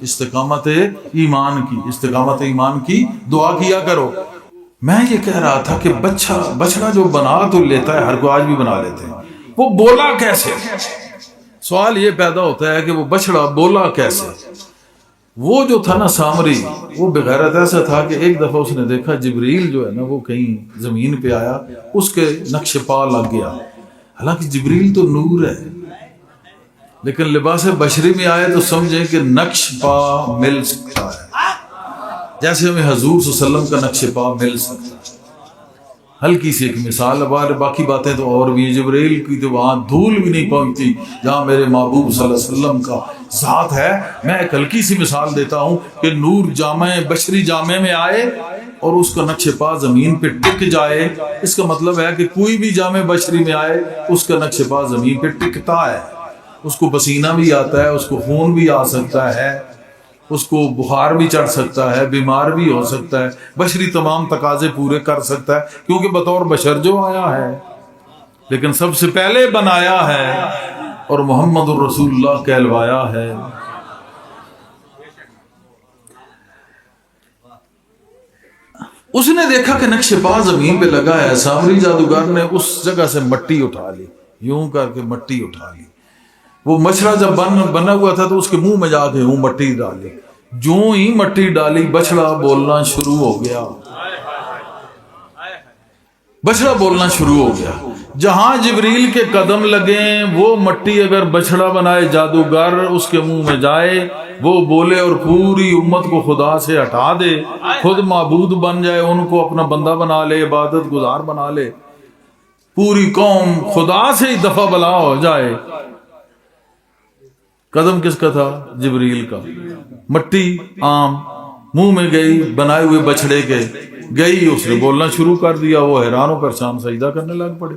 استقامت ایمان کی دعا کیا کرو۔ میں یہ کہہ رہا تھا کہ بچڑا جو بنا تو لیتا ہے، ہر کوئی آج بھی بنا لیتے ہیں، وہ بولا کیسے؟ سوال یہ پیدا ہوتا ہے کہ وہ بچڑا بولا کیسے؟ وہ جو تھا نا سامری، وہ بغیرت ایسا تھا کہ ایک دفعہ اس نے دیکھا جبریل جو ہے نا وہ کہیں زمین پہ آیا، اس کے نقش پا لگ گیا۔ حالانکہ جبریل تو نور ہے، لیکن لباس بشری میں آئے تو سمجھیں کہ نقش پا مل سکتا ہے، جیسے ہمیں حضور صلی اللہ علیہ وسلم کا نقش پا مل سکتا ہے۔ ہلکی سی ایک مثال، باقی باتیں تو اور بھی، جبریل کی تو وہاں دھول بھی نہیں پہنچتی جہاں میرے محبوب صلی اللہ علیہ وسلم کا ذات ہے۔ میں ایک ہلکی سی مثال دیتا ہوں کہ نور جامع بشری جامع میں آئے اور اس کا نقش پا زمین پہ ٹک جائے، اس کا مطلب ہے کہ کوئی بھی جامع بشری میں آئے اس کا نقش پا زمین پہ ٹکتا ہے، اس کو پسینہ بھی آتا ہے، اس کو خون بھی آ سکتا ہے، اس کو بخار بھی چڑھ سکتا ہے، بیمار بھی ہو سکتا ہے، بشری تمام تقاضے پورے کر سکتا ہے کیونکہ بطور بشر جو آیا ہے، لیکن سب سے پہلے بنایا ہے اور محمد الرسول اللہ کہلوایا ہے۔ اس نے دیکھا کہ نقش پا زمین پہ لگا ہے، سامری جادوگر نے اس جگہ سے مٹی اٹھا لی، یوں کر کے مٹی اٹھا لی۔ وہ مچھڑا جب بنا ہوا تھا تو اس کے منہ میں جا کے مٹی ڈالی، جو ہی مٹی ڈالی بچڑا بولنا شروع ہو گیا، بچڑا بولنا شروع ہو گیا۔ جہاں جبریل کے قدم لگیں وہ مٹی اگر بچڑا بنائے جادوگر اس کے منہ میں جائے، وہ بولے اور پوری امت کو خدا سے ہٹا دے، خود معبود بن جائے، ان کو اپنا بندہ بنا لے، عبادت گزار بنا لے، پوری قوم خدا سے ہی دفع بلا ہو جائے۔ قدم کس کا تھا؟ جبریل کا۔ مٹی عام منہ میں گئی بنائے ہوئے بچڑے کے، گئی، اس نے بولنا شروع کر دیا، وہ حیران و پریشان سجدہ کرنے لگ پڑے۔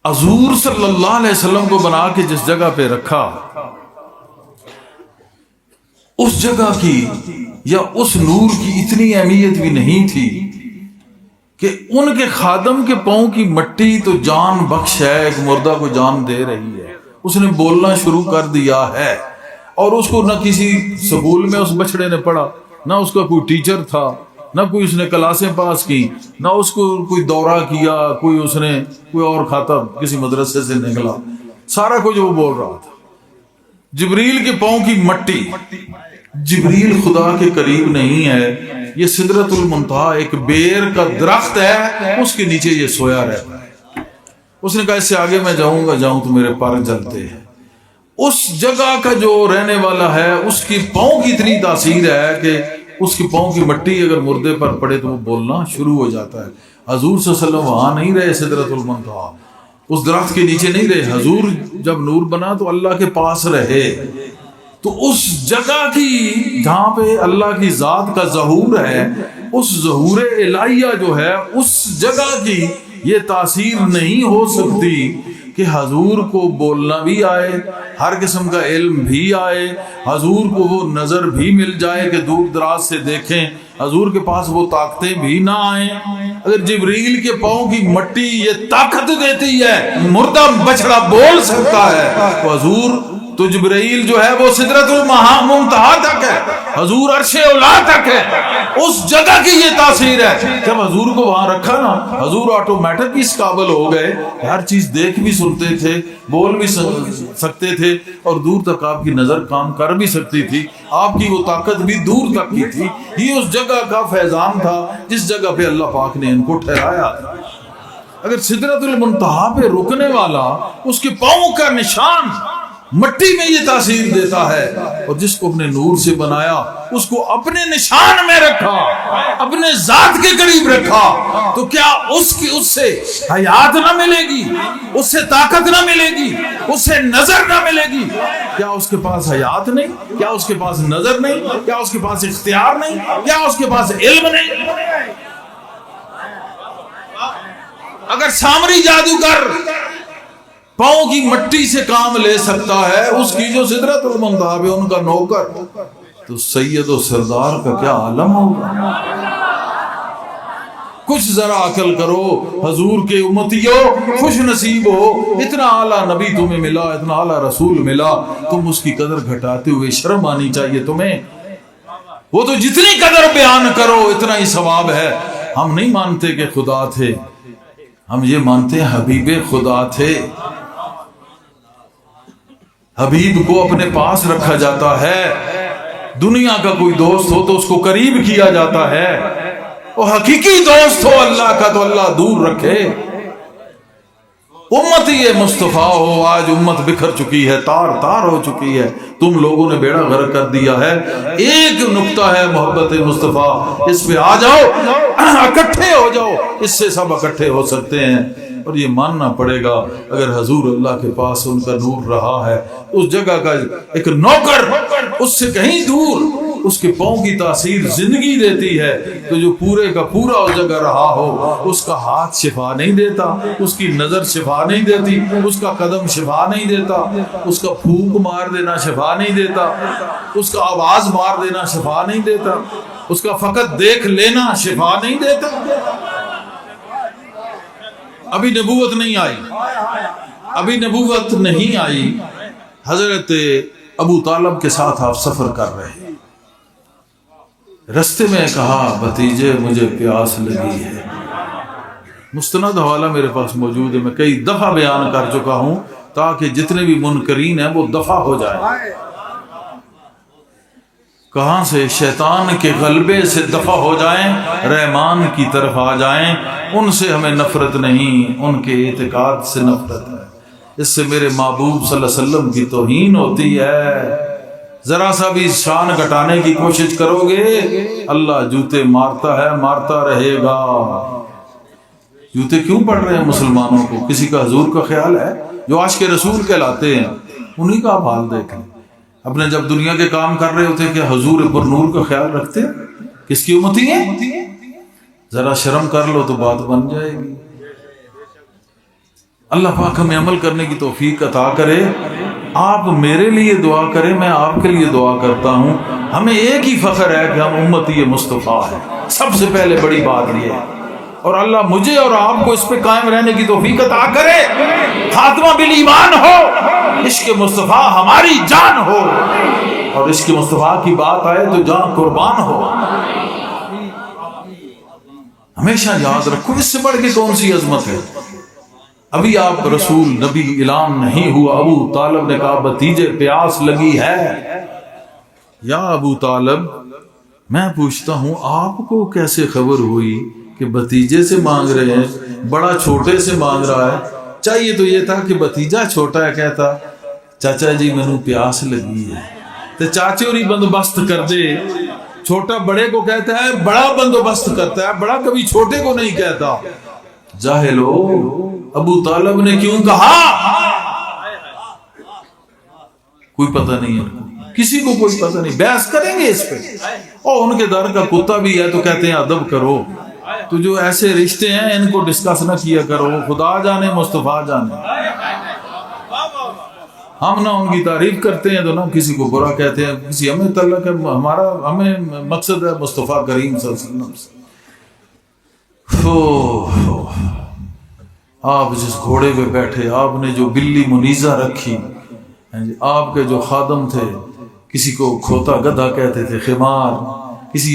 حضور صلی اللہ علیہ وسلم کو بنا کے جس جگہ پہ رکھا، اس جگہ کی یا اس نور کی اتنی اہمیت بھی نہیں تھی کہ ان کے خادم کے پاؤں کی مٹی تو جان بخش ہے، ایک مردہ کو جان دے رہی ہے، اس نے بولنا شروع کر دیا ہے، اور اس کو نہ کسی سکول میں اس بچڑے نے پڑھا، نہ اس کا کوئی ٹیچر تھا، نہ کوئی اس نے کلاسیں پاس کی، نہ اس کو کوئی دورہ کیا، کوئی اس نے کوئی اور کھاتا کسی مدرسے سے نکلا، سارا کچھ وہ بول رہا تھا۔ جبریل کے پاؤں کی مٹی، جبریل خدا کے قریب نہیں ہے، یہ سدرۃ المنتہا ایک بیر کا درخت ہے، اس کے نیچے یہ سویا رہتا ہے۔ اس نے کہا اس سے آگے میں جاؤں تو میرے پر جلتے ہیں۔ اس جگہ کا جو رہنے والا ہے اس کی پاؤں کی اتنی تاثیر ہے کہ اس کی پاؤں کی مٹی اگر مردے پر پڑے تو وہ بولنا شروع ہو جاتا ہے۔ حضور صلی اللہ علیہ وسلم وہاں نہیں رہے، سدرۃ المنتہا اس درخت کے نیچے نہیں رہے، حضور جب نور بنا تو اللہ کے پاس رہے، تو اس جگہ کی جہاں پہ اللہ کی ذات کا ظہور ہے، اس ظہور الہیہ جو ہے اس جگہ کی یہ تاثیر نہیں ہو سکتی کہ حضور کو بولنا بھی آئے، ہر قسم کا علم بھی آئے، حضور کو وہ نظر بھی مل جائے کہ دور دراز سے دیکھیں، حضور کے پاس وہ طاقتیں بھی نہ آئیں. اگر جبریل کے پاؤں کی مٹی یہ طاقت دیتی ہے مردہ بچڑا بول سکتا ہے تو حضور تو جبرائیل جو ہے وہ سدرۃ المنتہا تک ہے, حضور عرش اولا تک ہے, اس جگہ کی یہ تاثیر ہے. جب حضور کو وہاں رکھا نا, حضور آٹومیٹک اس قابل ہو گئے, ہر چیز دیکھ بھی سنتے تھے, بول بھی سکتے تھے, اور دور تک آپ کی نظر کام کر بھی سکتی تھی. آپ کی وہ طاقت بھی دور تک کی تھی. یہ اس جگہ کا فیضان تھا جس جگہ پہ اللہ پاک نے ان کو ٹھہرایا. اگر سدرۃ المنتہا پہ رکنے والا اس کے پاؤں کا نشان مٹی میں یہ تاثیر دیتا ہے, اور جس کو اپنے نور سے بنایا اس کو اپنے نشان میں رکھا, اپنے ذات کے قریب رکھا, تو کیا اس سے حیات نہ ملے گی, اس سے طاقت نہ ملے گی, اس سے نظر نہ ملے گی؟ کیا اس کے پاس حیات نہیں؟ کیا اس کے پاس نظر نہیں؟ کیا اس کے پاس اختیار نہیں؟ کیا اس کے پاس علم نہیں؟ اگر سامری جادوگر پاؤں کی مٹی سے کام لے سکتا ہے, اس کی جو سدرۃ المنتہا پہ ان کا نوکر, تو سید و سردار کا کیا عالم ہوگا. کچھ ذرا عقل کرو حضور کے امتیوں, خوش نصیب ہو, اتنا اعلیٰ نبی تمہیں ملا, اتنا اعلیٰ رسول ملا, تم اس کی قدر گھٹاتے ہوئے شرم آنی چاہیے تمہیں. وہ تو جتنی قدر بیان کرو اتنا ہی ثواب ہے. ہم نہیں مانتے کہ خدا تھے, ہم یہ مانتے ہیں حبیب خدا تھے. حبیب کو اپنے پاس رکھا جاتا ہے. دنیا کا کوئی دوست ہو تو اس کو قریب کیا جاتا ہے, اور حقیقی دوست ہو اللہ کا تو اللہ دور رکھے. امت یہ مصطفیٰ ہو, آج امت بکھر چکی ہے, تار تار ہو چکی ہے, تم لوگوں نے بیڑا غرق کر دیا ہے. ایک نقطہ ہے محبت مصطفیٰ, اس پہ آ جاؤ, اکٹھے ہو جاؤ, اس سے سب اکٹھے ہو سکتے ہیں. اور یہ ماننا پڑے گا اگر حضور اللہ کے پاس ان کا نور رہا ہے, اس جگہ کا ایک نوکر اس سے کہیں دور اس کے پاؤں کی تاثیر زندگی دیتی ہے, تو جو پورے کا پورا اس جگہ رہا ہو, اس کا ہاتھ شفا نہیں دیتا, اس کی نظر شفا نہیں دیتی, اس کا قدم شفا نہیں دیتا, اس کا پھونک مار دینا شفا نہیں دیتا, اس کا آواز مار دینا شفا نہیں دیتا, اس کا فقط دیکھ لینا شفا نہیں دیتا. ابھی نبوت نہیں آئی, ابھی نبوت نہیں آئی. حضرت ابو طالب کے ساتھ آپ سفر کر رہے ہیں, رستے میں کہا بھتیجے مجھے پیاس لگی ہے. مستند حوالہ میرے پاس موجود ہے, میں کئی دفعہ بیان کر چکا ہوں تاکہ جتنے بھی منکرین ہیں وہ دفع ہو جائیں. کہاں سے؟ شیطان کے غلبے سے دفع ہو جائیں, رحمان کی طرف آ جائیں. ان سے ہمیں نفرت نہیں, ان کے اعتقاد سے نفرت ہے. اس سے میرے محبوب صلی اللہ علیہ وسلم کی توہین ہوتی ہے. ذرا سا بھی شان گھٹانے کی کوشش کرو گے اللہ جوتے مارتا ہے, مارتا رہے گا. جوتے کیوں پڑ رہے ہیں مسلمانوں کو؟ کسی کا حضور کا خیال ہے؟ جو عاشق رسول کہلاتے ہیں انہی کا آپ حال دیکھیں. اپنے جب دنیا کے کام کر رہے ہوتے کہ حضور پر نور کا خیال رکھتے, کس کی امتی ہیں؟ ذرا شرم کر لو تو بات بن جائے گی. اللہ پاک ہمیں عمل کرنے کی توفیق عطا کرے. آپ میرے لیے دعا کریں, میں آپ کے لیے دعا کرتا ہوں. ہمیں ایک ہی فخر ہے کہ ہم امتی مصطفیٰ ہیں, سب سے پہلے بڑی بات یہ ہے. اور اللہ مجھے اور آپ کو اس پہ قائم رہنے کی توفیق عطا کرے. خاتمہ بالایمان ہو, عشق مصطفیٰ ہماری جان ہو, اور عشق مصطفیٰ کی بات آئے تو جان قربان ہو. ہمیشہ یاد رکھو, اس سے بڑھ کے کون سی عظمت ہے. ابھی آپ رسول نبی اعلان نہیں ہوا, ابو طالب نے کہا بھتیجے پیاس لگی ہے. یا ابو طالب میں پوچھتا ہوں آپ کو کیسے خبر ہوئی کہ بھتیجے سے مانگ رہے ہیں, بڑا چھوٹے سے مانگ رہا ہے. چاہیے تو یہ تھا کہ بھتیجا چھوٹا ہے کہتا چاچا جی مینوں پیاس لگی ہے, تو چاچے اور ہی بندوبست کر دے. چھوٹا بڑے کو کہتا ہے, بڑا بندوبست کرتا ہے, بڑا کبھی چھوٹے کو نہیں کہتا. جاہلو, ابو طالب نے کیوں کہا؟ کوئی پتہ نہیں ہے, کسی کو کوئی پتہ نہیں. بحث کریں گے اس پہ, اور ان کے در کا کتا بھی ہے تو کہتے ہیں ادب کرو. تو جو ایسے رشتے ہیں ان کو ڈسکس نہ کیا کرو, خدا جانے مصطفیٰ جانے. ہم نہ ان کی تعریف کرتے ہیں تو نہ کسی کو برا کہتے ہیں. کسی ہمیں تعلق ہے، ہمیں مقصد ہے مصطفیٰ کریم صلی اللہ علیہ وسلم سے. آپ جس گھوڑے پہ بیٹھے، آپ نے جو بلی منیزہ رکھی، آپ کے جو خادم تھے، کسی کو کھوتا گدھا کہتے تھے، خمار، کسی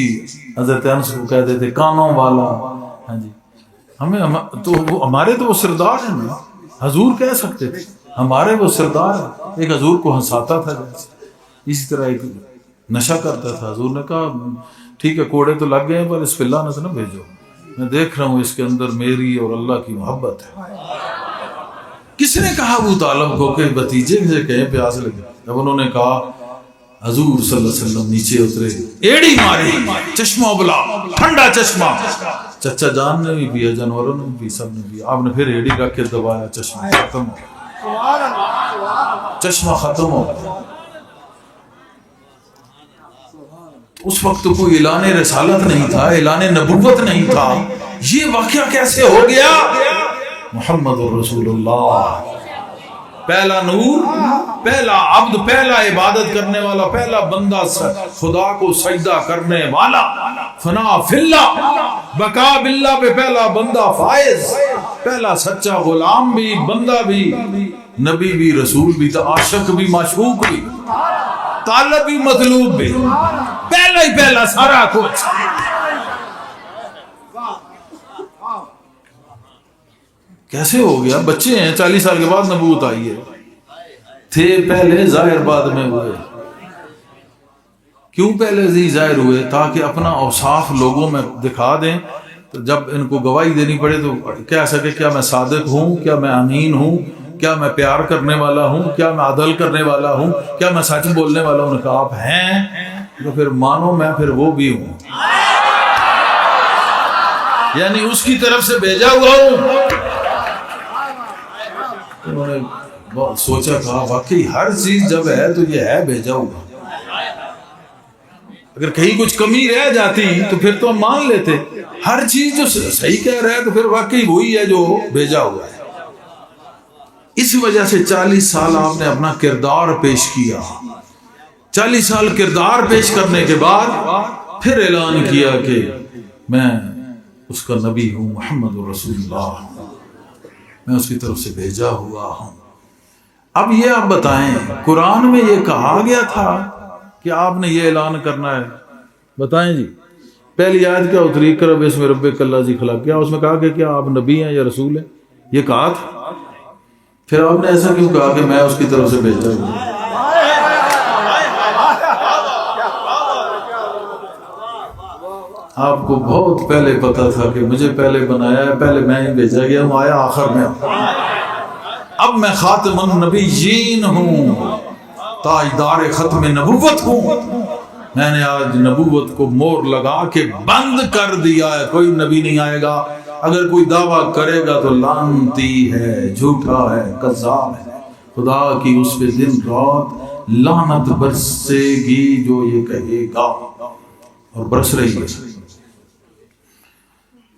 حضرت انس کو کہتے تھے کانوں والا. ہاں جی، ہمارے تو وہ سردار ہیں نا. حضور کہہ سکتے تھے ہمارے وہ سردار ہیں. ایک حضور کو ہنساتا تھا جیسے، اسی طرح ایک نشہ کرتا تھا. حضور نے کہا ٹھیک ہے کوڑے تو لگ گئے ہیں پر اس پہ لعنت نہ بھیجو، میں دیکھ رہا ہوں اس کے اندر میری اور اللہ کی محبت ہے. کس نے کہا ابو طالب کو کہ بھتیجے سے کہیں پیاس لگے؟ جب انہوں نے کہا حضور صلی اللہ علیہ وسلم نیچے اترے، ایڑی ماری، چشمہ ابلا، ٹھنڈا چشمہ. چچا جان نے بھی پیا، جانوروں نے بھی، سب نے پیا. آپ نے پھر ایڑی رکھ کے دبایا، چشمہ ختم ہو گیا، چشمہ ختم ہو گیا. اس وقت کوئی اعلان رسالت نہیں تھا، اعلان نبوت نہیں تھا. یہ واقعہ کیسے ہو گیا؟ محمد رسول اللہ، پہلا نور، پہلا عبد، پہلا عبادت کرنے والا، پہلا بندہ خدا کو سجدہ کرنے والا، فنا فی اللہ، بقا باللہ پہ پہلا بندہ فائز، پہلا سچا غلام بھی، بندہ بھی، نبی بھی، رسول بھی، عاشق بھی، معشوق بھی، طالب بھی، مطلوب بھی، پہلا ہی پہلا سارا کچھ. کیسے ہو گیا؟ بچے ہیں، 40 سال کے بعد نبوت آئی ہے. تھے پہلے، ظاہر بعد میں ہوئے. کیوں پہلے ہی ظاہر ہوئے؟ تاکہ اپنا اوصاف لوگوں میں دکھا دیں، تو جب ان کو گواہی دینی پڑے تو کہہ سکے کیا میں صادق ہوں، کیا میں امین ہوں، کیا میں پیار کرنے والا ہوں، کیا میں عدل کرنے والا ہوں، کیا میں سچ بولنے والا ہوں. انہوں نے کہا آپ ہیں تو پھر مانو میں پھر وہ بھی ہوں، یعنی اس کی طرف سے بھیجا ہوا ہوں. انہوں نے بہت سوچا، کہا واقعی ہر چیز جب ہے تو یہ ہے بھیجا ہوا. اگر کہیں کچھ کمی رہ جاتی تو پھر تو ہم مان لیتے. ہر چیز جو صحیح کہہ رہا ہے تو پھر واقعی وہی ہے جو بھیجا ہوا ہے. اس وجہ سے 40 سال آپ نے اپنا کردار پیش کیا. 40 سال کردار پیش کرنے کے بعد پھر اعلان کیا کہ میں اس کا نبی ہوں، محمد رسول اللہ، میں اس کی طرف سے بھیجا ہوا ہوں. اب یہ آپ بتائیں، قرآن میں یہ کہا گیا تھا کہ آپ نے یہ اعلان کرنا ہے؟ بتائیں جی. پہلی آیت کیا اتری؟ کرب اس میں رب الذی خلق، کیا اس میں کہا کہ کیا آپ نبی ہیں یا رسول ہیں؟ یہ کہا تھا. پھر آپ نے ایسا کیوں کہا کہ میں اس کی طرف سے بھیجا ہوں؟ آپ کو بہت پہلے پتا تھا کہ مجھے پہلے بنایا ہے، پہلے میں ہی بھیجا گیا ہوں، آیا آخر میں. اب میں خاتم النبیین ہوں، تاجدار ختم نبوت ہوں. میں نے آج نبوت کو مور لگا کے بند کر دیا ہے. کوئی نبی نہیں آئے گا. اگر کوئی دعویٰ کرے گا تو لعنتی ہے، جھوٹا ہے، کذاب ہے. خدا کی اس پہ دن رات لعنت برسے گی جو یہ کہے گا، اور برس رہی ہے.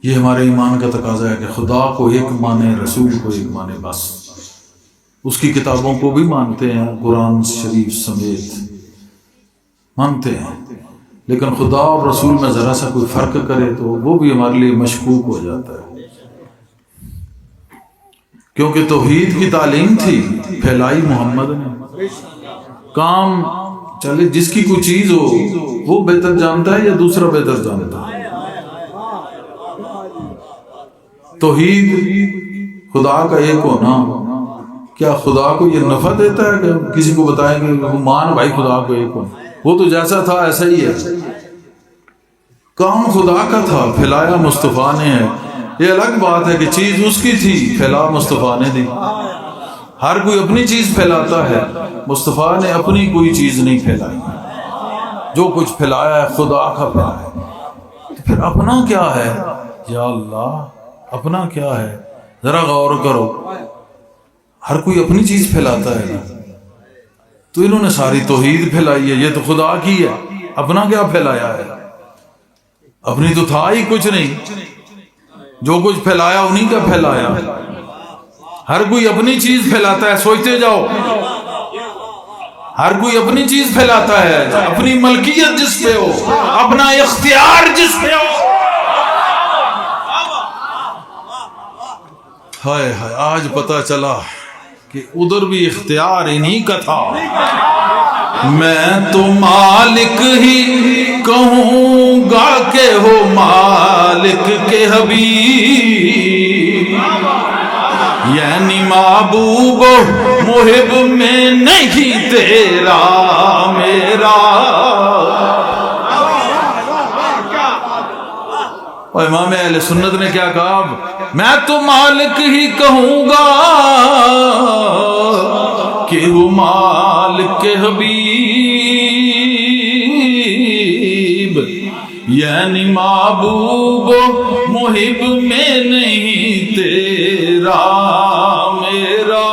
یہ ہمارے ایمان کا تقاضا ہے کہ خدا کو ایک مانے، رسول کو ایک مانے. بس اس کی کتابوں کو بھی مانتے ہیں، قرآن شریف سمیت مانتے ہیں، لیکن خدا اور رسول میں ذرا سا کوئی فرق کرے تو وہ بھی ہمارے لیے مشکوک ہو جاتا ہے. کیونکہ توحید کی تعلیم تھی، پھیلائی محمد نے. کام چلے، جس کی کوئی چیز ہو وہ بہتر جانتا ہے یا دوسرا بہتر جانتا ہے. توحید خدا کا ایک ہونا کیا خدا کو یہ نفع دیتا ہے کہ کسی کو بتائیں کہ مان بھائی خدا کو ایک ہونا؟ وہ تو جیسا تھا ایسا ہی ہے. کام خدا کا تھا، پھیلایا مصطفیٰ نے ہے. یہ الگ بات ہے کہ چیز اس کی تھی، پھیلا مصطفیٰ نے دی. ہر کوئی اپنی چیز پھیلاتا ہے، مصطفیٰ نے اپنی کوئی چیز نہیں پھیلائی. جو کچھ پھیلایا ہے خدا کا پھیلایا ہے. پھر اپنا کیا ہے؟ یا اللہ اپنا کیا ہے؟ ذرا غور کرو. ہر کوئی اپنی چیز پھیلاتا ہے. تو انہوں نے ساری توحید پھیلائی ہے، یہ تو خدا کی ہے. اپنا کیا پھیلایا ہے؟ اپنی تو تھا ہی کچھ نہیں. جو کچھ پھیلایا انہی کا پھیلایا. ہر کوئی اپنی چیز پھیلاتا ہے. سوچتے جاؤ ہر کوئی اپنی چیز پھیلاتا ہے، اپنی ملکیت جس پہ ہو، اپنا اختیار جس پہ ہو۔ ہائے ہائے، آج پتہ چلا کہ ادھر بھی اختیار انہی کا تھا۔ میں تو مالک ہی کہوں گا کہ ہو مالک کے حبیب، یعنی محبوب و محب میں نہیں تیرا میرا۔ اور امام اہل سنت نے کیا کہا؟ میں تو مالک ہی کہوں گا کہ وہ مالک کے حبیب، یعنی محبوب و محب میں نہیں تیرا میرا۔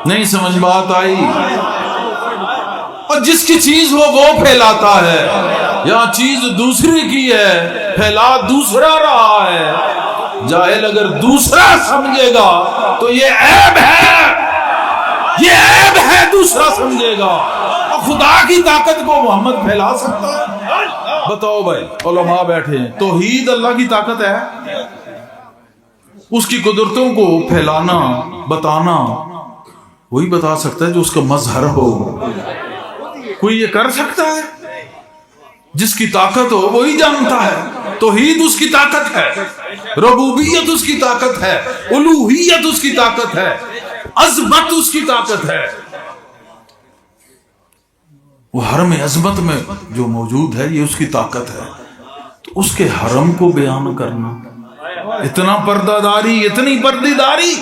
نہیں سمجھ بات آئی؟ اور جس کی چیز ہو وہ پھیلاتا ہے، یا چیز دوسری کی ہے پھیلا دوسرا رہا ہے، جاہل اگر دوسرا سمجھے گا تو یہ عیب ہے، یہ عیب ہے، دوسرا سمجھے گا۔ اور خدا کی طاقت کو محمد پھیلا سکتا ہے؟ بتاؤ بھائی، علماء بیٹھے ہیں، توحید اللہ کی طاقت ہے، اس کی قدرتوں کو پھیلانا بتانا وہی بتا سکتا ہے جو اس کا مظہر ہو۔ کوئی یہ کر سکتا ہے؟ جس کی طاقت ہو وہی جانتا ہے۔ توحید اس کی طاقت ہے، ربوبیت اس کی طاقت ہے، الوہیت اس کی طاقت ہے، عظمت اس کی طاقت ہے۔ وہ حرم عظمت میں جو موجود ہے یہ اس کی طاقت ہے، تو اس کے حرم کو بیان کرنا، اتنا پردہ داری، اتنی پردے داری،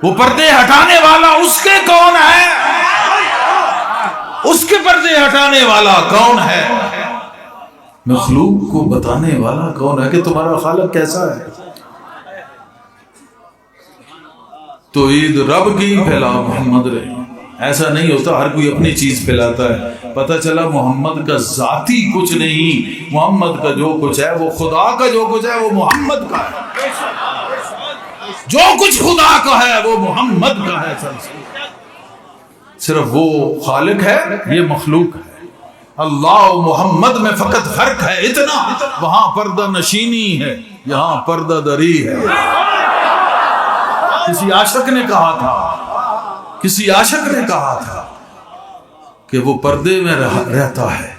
وہ پردے ہٹانے والا اس کے کون ہے؟ اس کے پردے ہٹانے والا کون ہے؟ مخلوق کو بتانے والا کون ہے کہ تمہارا خالق کیسا ہے؟ توحید رب کی پھیلا، محمد رہے۔ ایسا نہیں ہوتا ہر کوئی اپنی چیز پھیلاتا ہے۔ پتہ چلا محمد کا ذاتی کچھ نہیں، محمد کا جو کچھ ہے وہ خدا کا جو کچھ ہے وہ محمد کا ہے، جو کچھ خدا کا ہے وہ محمد کا ہے۔ صرف وہ خالق ہے، یہ مخلوق ہے۔ اللہ و محمد میں فقط فرق ہے اتنا، وہاں پردہ نشینی ہے، یہاں پردہ دری ہے۔ کسی عاشق نے کہا تھا، کسی عاشق نے کہا تھا کہ وہ پردے میں رہتا ہے،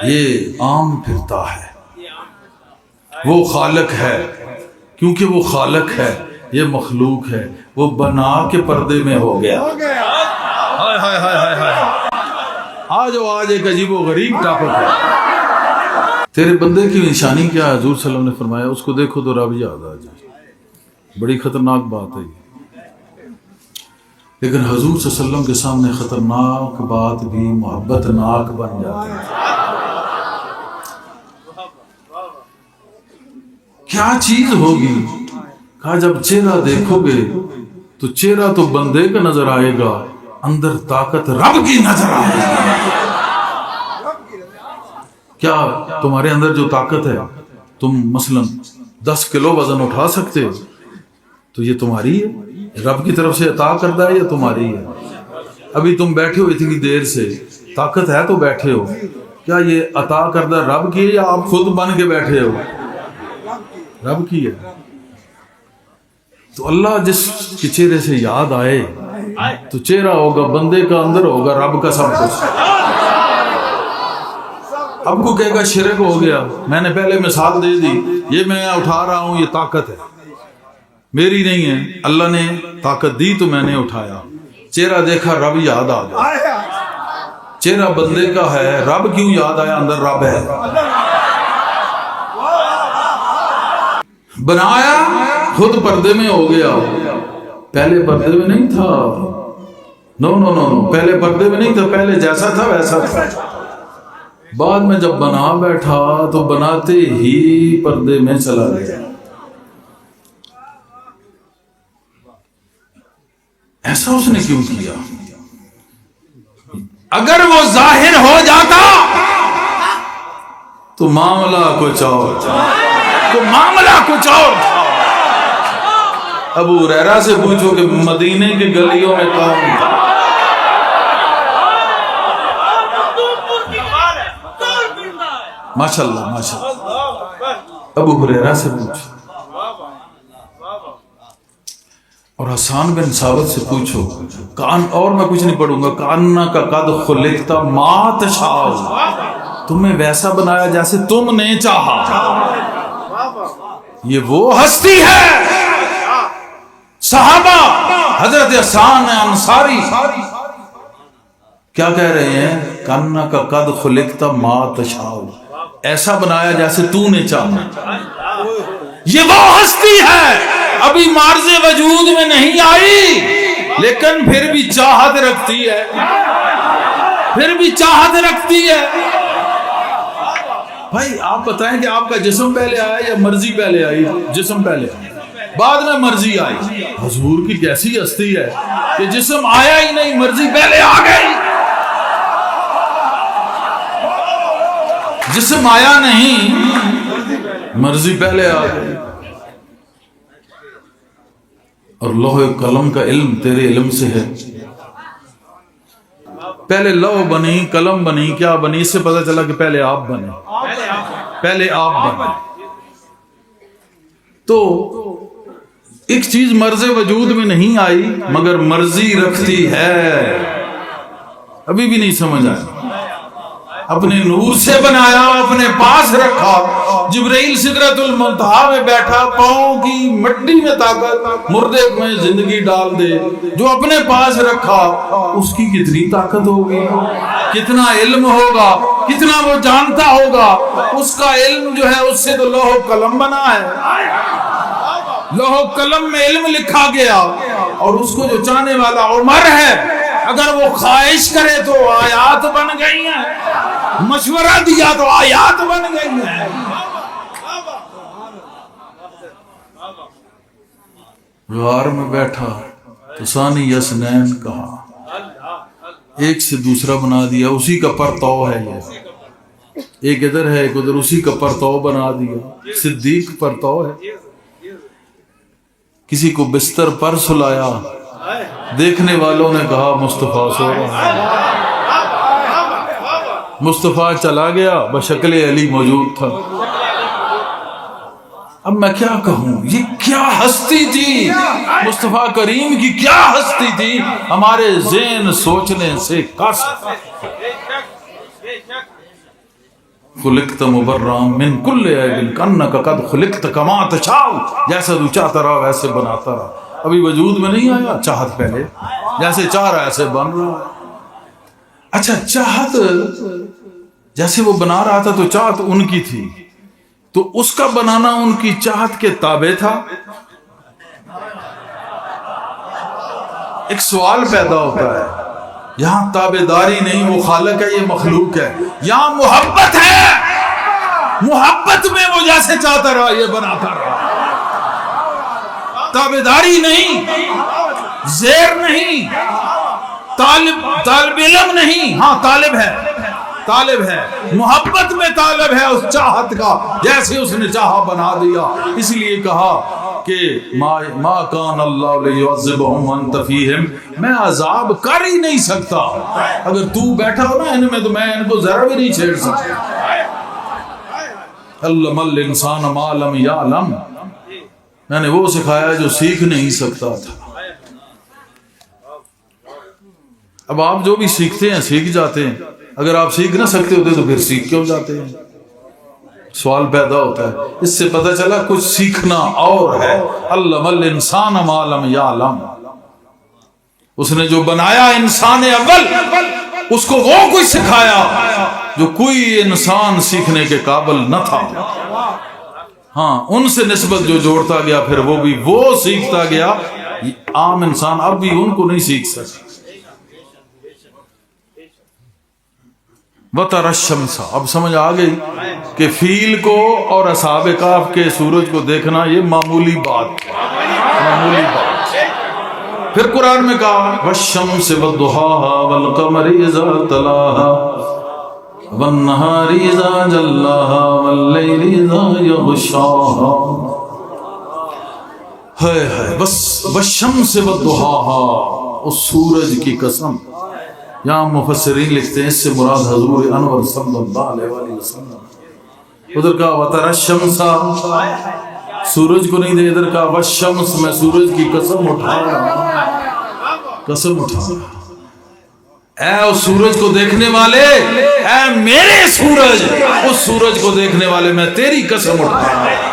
یہ عام پھرتا ہے۔ وہ خالق ہے، کیونکہ وہ خالق ہے، یہ مخلوق ہے، وہ بنا کے پردے میں ہو گیا۔ آج ایک عجیب و غریب ٹاپک ہے۔ تیرے بندے کی نشانی کیا ہے؟ حضور صلی اللہ علیہ وسلم نے فرمایا اس کو دیکھو تو رب یاد آ جائے۔ بڑی خطرناک بات ہے یہ، لیکن حضور صلی اللہ علیہ وسلم کے سامنے خطرناک بات بھی محبت ناک بن جاتی ہے۔ کیا چیز ہوگی؟ کہا جب چہرہ دیکھو گے تو چہرہ تو بندے کا نظر آئے گا، اندر طاقت رب کی نظر آئے گی۔ کیا تمہارے اندر جو طاقت ہے، تم مثلا 10 کلو وزن اٹھا سکتے ہو تو یہ تمہاری ہے، رب کی طرف سے عطا کردہ ہے یا تمہاری ہے؟ ابھی تم بیٹھے ہو اتنی دیر سے، طاقت ہے تو بیٹھے ہو، کیا یہ عطا کردہ رب کی ہے یا آپ خود بن کے بیٹھے ہو؟ رب کی ہے۔ تو اللہ جس کے چہرے سے یاد آئے تو چہرہ ہوگا بندے کا، اندر ہوگا رب کا سب کچھ۔ اب کو کہے گا شرک ہو گیا، میں نے پہلے مثال دے دی، یہ میں اٹھا رہا ہوں، یہ طاقت ہے میری نہیں ہے، اللہ نے طاقت دی تو میں نے اٹھایا۔ چہرہ دیکھا رب یاد آ گیا، چہرہ بندے کا ہے، رب کیوں یاد آیا؟ اندر رب ہے۔ بنایا خود پردے میں ہو گیا، پہلے پردے میں نہیں تھا، نو پہلے پردے میں نہیں تھا، پہلے جیسا تھا ویسا تھا، بعد میں جب بنا بیٹھا تو بناتے ہی پردے میں چلا گیا۔ ایسا اس نے کیوں کیا؟ اگر وہ ظاہر ہو جاتا تو معاملہ کچھ اور تھا، تو معاملہ کچھ اور تھا۔ ابو ہریرہ سے پوچھو کہ مدینے کے گلیوں میں کون تھا؟ ماشاءاللہ ماشاءاللہ، ابو ہریرہ سے پوچھو، اور حسان بن ثابت سے پوچھو، کان، اور میں کچھ نہیں پڑھوں گا، کاننا کا قد خلقت ما تشاء، تمہیں ویسا بنایا جیسے تم نے چاہا۔ یہ وہ ہستی ہے، صحابہ حضرت حسان انصاری کیا کہہ رہے ہیں؟ کاننا کا قد خلقت ما تشاء، ایسا بنایا جیسے تو نے چاہا۔ یہ وہ ہستی ہے ابھی معرض وجود میں نہیں آئی، لیکن پھر بھی چاہت رکھتی ہے، پھر بھی چاہت رکھتی ہے۔ بھائی آپ بتائیں کہ آپ کا جسم پہلے آیا یا مرضی پہلے آئی؟ جسم پہلے آئی، بعد میں مرضی آئی۔ حضور کی کیسی ہستی ہے کہ جسم آیا ہی نہیں، مرضی پہلے آ گئی۔ جسم آیا نہیں، مرضی پہلے آ گئی۔ اور لوح قلم کا علم تیرے علم سے ہے۔ پہلے لوح بنی، قلم بنی، کیا بنی؟ اس سے پتہ چلا کہ پہلے آپ بنے، پہلے آپ بنے۔ تو ایک چیز مرض وجود میں نہیں آئی مگر مرضی رکھتی ہے، ابھی بھی نہیں سمجھ آیا۔ اپنے نور سے بنایا، اپنے پاس رکھا، جبرائیل سدرۃ المنتہا میں بیٹھا، پاؤں کی مٹی میں طاقت، مردے میں زندگی ڈال دے، جو اپنے پاس رکھا اس کی کتنی طاقت ہوگی، کتنا علم ہوگا، کتنا وہ جانتا ہوگا۔ اس کا علم جو ہے اس سے تو لوح قلم بنا ہے، لوح قلم میں علم لکھا گیا، اور اس کو جو چاہنے والا عمر ہے، اگر وہ خواہش کرے تو آیات بن گئی ہیں، مشورہ دیا تو آیات بن گئی ہیں۔ غار میں بیٹھا تو ثانی یسنین کہا، ایک سے دوسرا بنا دیا، اسی کا پرتو ہے یہ، ایک ادھر ہے ایک ادھر، اسی کا پرتو بنا دیا، صدیق پرتو ہے۔ کسی کو بستر پر سلایا، دیکھنے والوں نے کہا مصطفیٰ سو رہا ہے، مصطفیٰ چلا گیا، بشکل علی موجود تھا۔ اب میں کیا کہوں، یہ کیا ہستی تھی، مصطفیٰ کریم کی کیا ہستی تھی، ہمارے ذہن سوچنے سے کس۔ خلقت مبرام من کل عیب کانک قد خلقت کما تشاء، جیسا تو چاہتا رہا ویسے بناتا رہا۔ ابھی وجود میں نہیں آیا، چاہت پہلے، جیسے چاہ رہا ایسے بن رہا ہے۔ اچھا، چاہت جیسے وہ بنا رہا تھا تو چاہت ان کی تھی، تو اس کا بنانا ان کی چاہت کے تابع تھا۔ ایک سوال پیدا ہوتا ہے، یہاں تابع داری نہیں، وہ خالق ہے، یہ مخلوق ہے، یہاں محبت ہے، محبت میں وہ جیسے چاہتا رہا یہ بناتا رہا، تابع داری نہیں، زیر نہیں، طالب علم نہیں، ہاں طالب ہے، طالب ہے، محبت میں طالب ہے اس چاہت کا، جیسے اس نے چاہا بنا دیا۔ اس لیے کہا کہ ما کان اللہ لیعذبہم وانت فیہم، میں عذاب کر ہی نہیں سکتا، اگر تو بیٹھا ہو نا ان میں تو میں ان کو ذرا بھی نہیں چھیڑ سکتا۔ علم الانسان ما لم یعلم، میں نے وہ سکھایا جو سیکھ نہیں سکتا تھا۔ اب آپ جو بھی سیکھتے ہیں سیکھ جاتے ہیں، اگر آپ سیکھ نہ سکتے ہوتے تو پھر سیکھ کیوں جاتے ہیں؟ سوال پیدا ہوتا ہے۔ اس سے پتہ چلا کچھ سیکھنا اور ہے۔ علم الانسان ما لم یعلم، اس نے جو بنایا انسان اول، اس کو وہ کچھ سکھایا جو کوئی انسان سیکھنے کے قابل نہ تھا۔ ہاں، ان سے نسبت جو جوڑتا گیا پھر وہ بھی وہ سیکھتا گیا، عام انسان اب بھی ان کو نہیں سیکھ سکتا۔ وَتَرَى الشَّمْسَ، اب سمجھ آ گئی کہ فیل کو اور اصحاب کہف کے سورج کو دیکھنا یہ معمولی بات، معمولی بات۔ پھر قرآن میں کہا وَالشَّمْسِ وَالضُّحَاهَا وَالْقَمَرِ إِذَا تَلَاهَا وَالنَّهَارِ إِذَا جَلَّاهَا وَاللَّيْلِ إِذَا يَغْشَاهَا۔ ہے بس والشمس والضحاہا، اس سورج کی قسم. یہاں مفسرین لکھتے ہیں اس سے مراد حضور انور صلی اللہ علیہ وآلہ وسلم. ادھر کا وتر الشمس، سورج کو نہیں دے، ادھر کا والشمس، میں سورج کی قسم اٹھا رہا ہوں، قسم اٹھا رہا ہوں. اے اس سورج کو دیکھنے والے، اے میرے سورج، اس سورج کو دیکھنے والے، میں تیری قسم اٹھا رہا ہوں.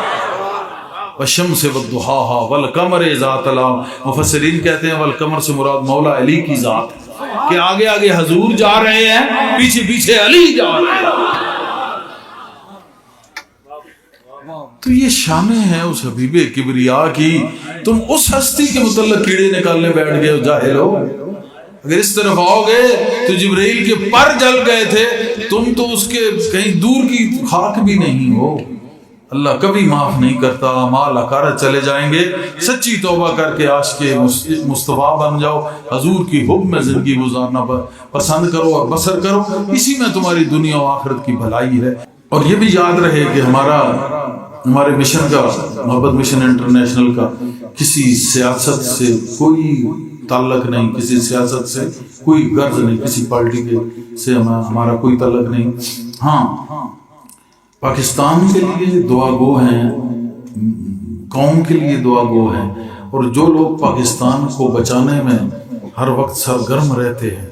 والشمس والضحاہا والقمر اذا تلا، مفسرین کہتے ہیں والقمر سے مراد مولا علی کی ذات، کہ آگے آگے حضور جا رہے ہیں، پیچھے پیچھے علی جا رہے ہیں. تو یہ شانیں ہیں اس حبیب کبریا کی. تم اس ہستی کے متعلق کیڑے نکالنے بیٹھ گئے ہو، جاہل ہو. اگر اس طرف آؤ گے تو جبرائیل کے پر جل گئے تھے، تم تو اس کے کہیں دور کی خاک بھی نہیں ہو. اللہ کبھی معاف نہیں کرتا. اعمال اکارت چلے جائیں گے. سچی توبہ کر کے عاشق مصطفیٰ بن جاؤ، حضور کی حب میں زندگی گزارنا پسند کرو اور بسر کرو. اسی میں تمہاری دنیا و آخرت کی بھلائی ہے. اور یہ بھی یاد رہے کہ ہمارے مشن کا، محبت مشن انٹرنیشنل کا، کسی سیاست سے کوئی تعلق نہیں، کسی سیاست سے کوئی غرض نہیں، کسی پارٹی کے سے ہمارا کوئی تعلق نہیں. ہاں، پاکستان کے لیے دعا گو ہیں، قوم کے لیے دعا گو ہیں، اور جو لوگ پاکستان کو بچانے میں ہر وقت سرگرم رہتے ہیں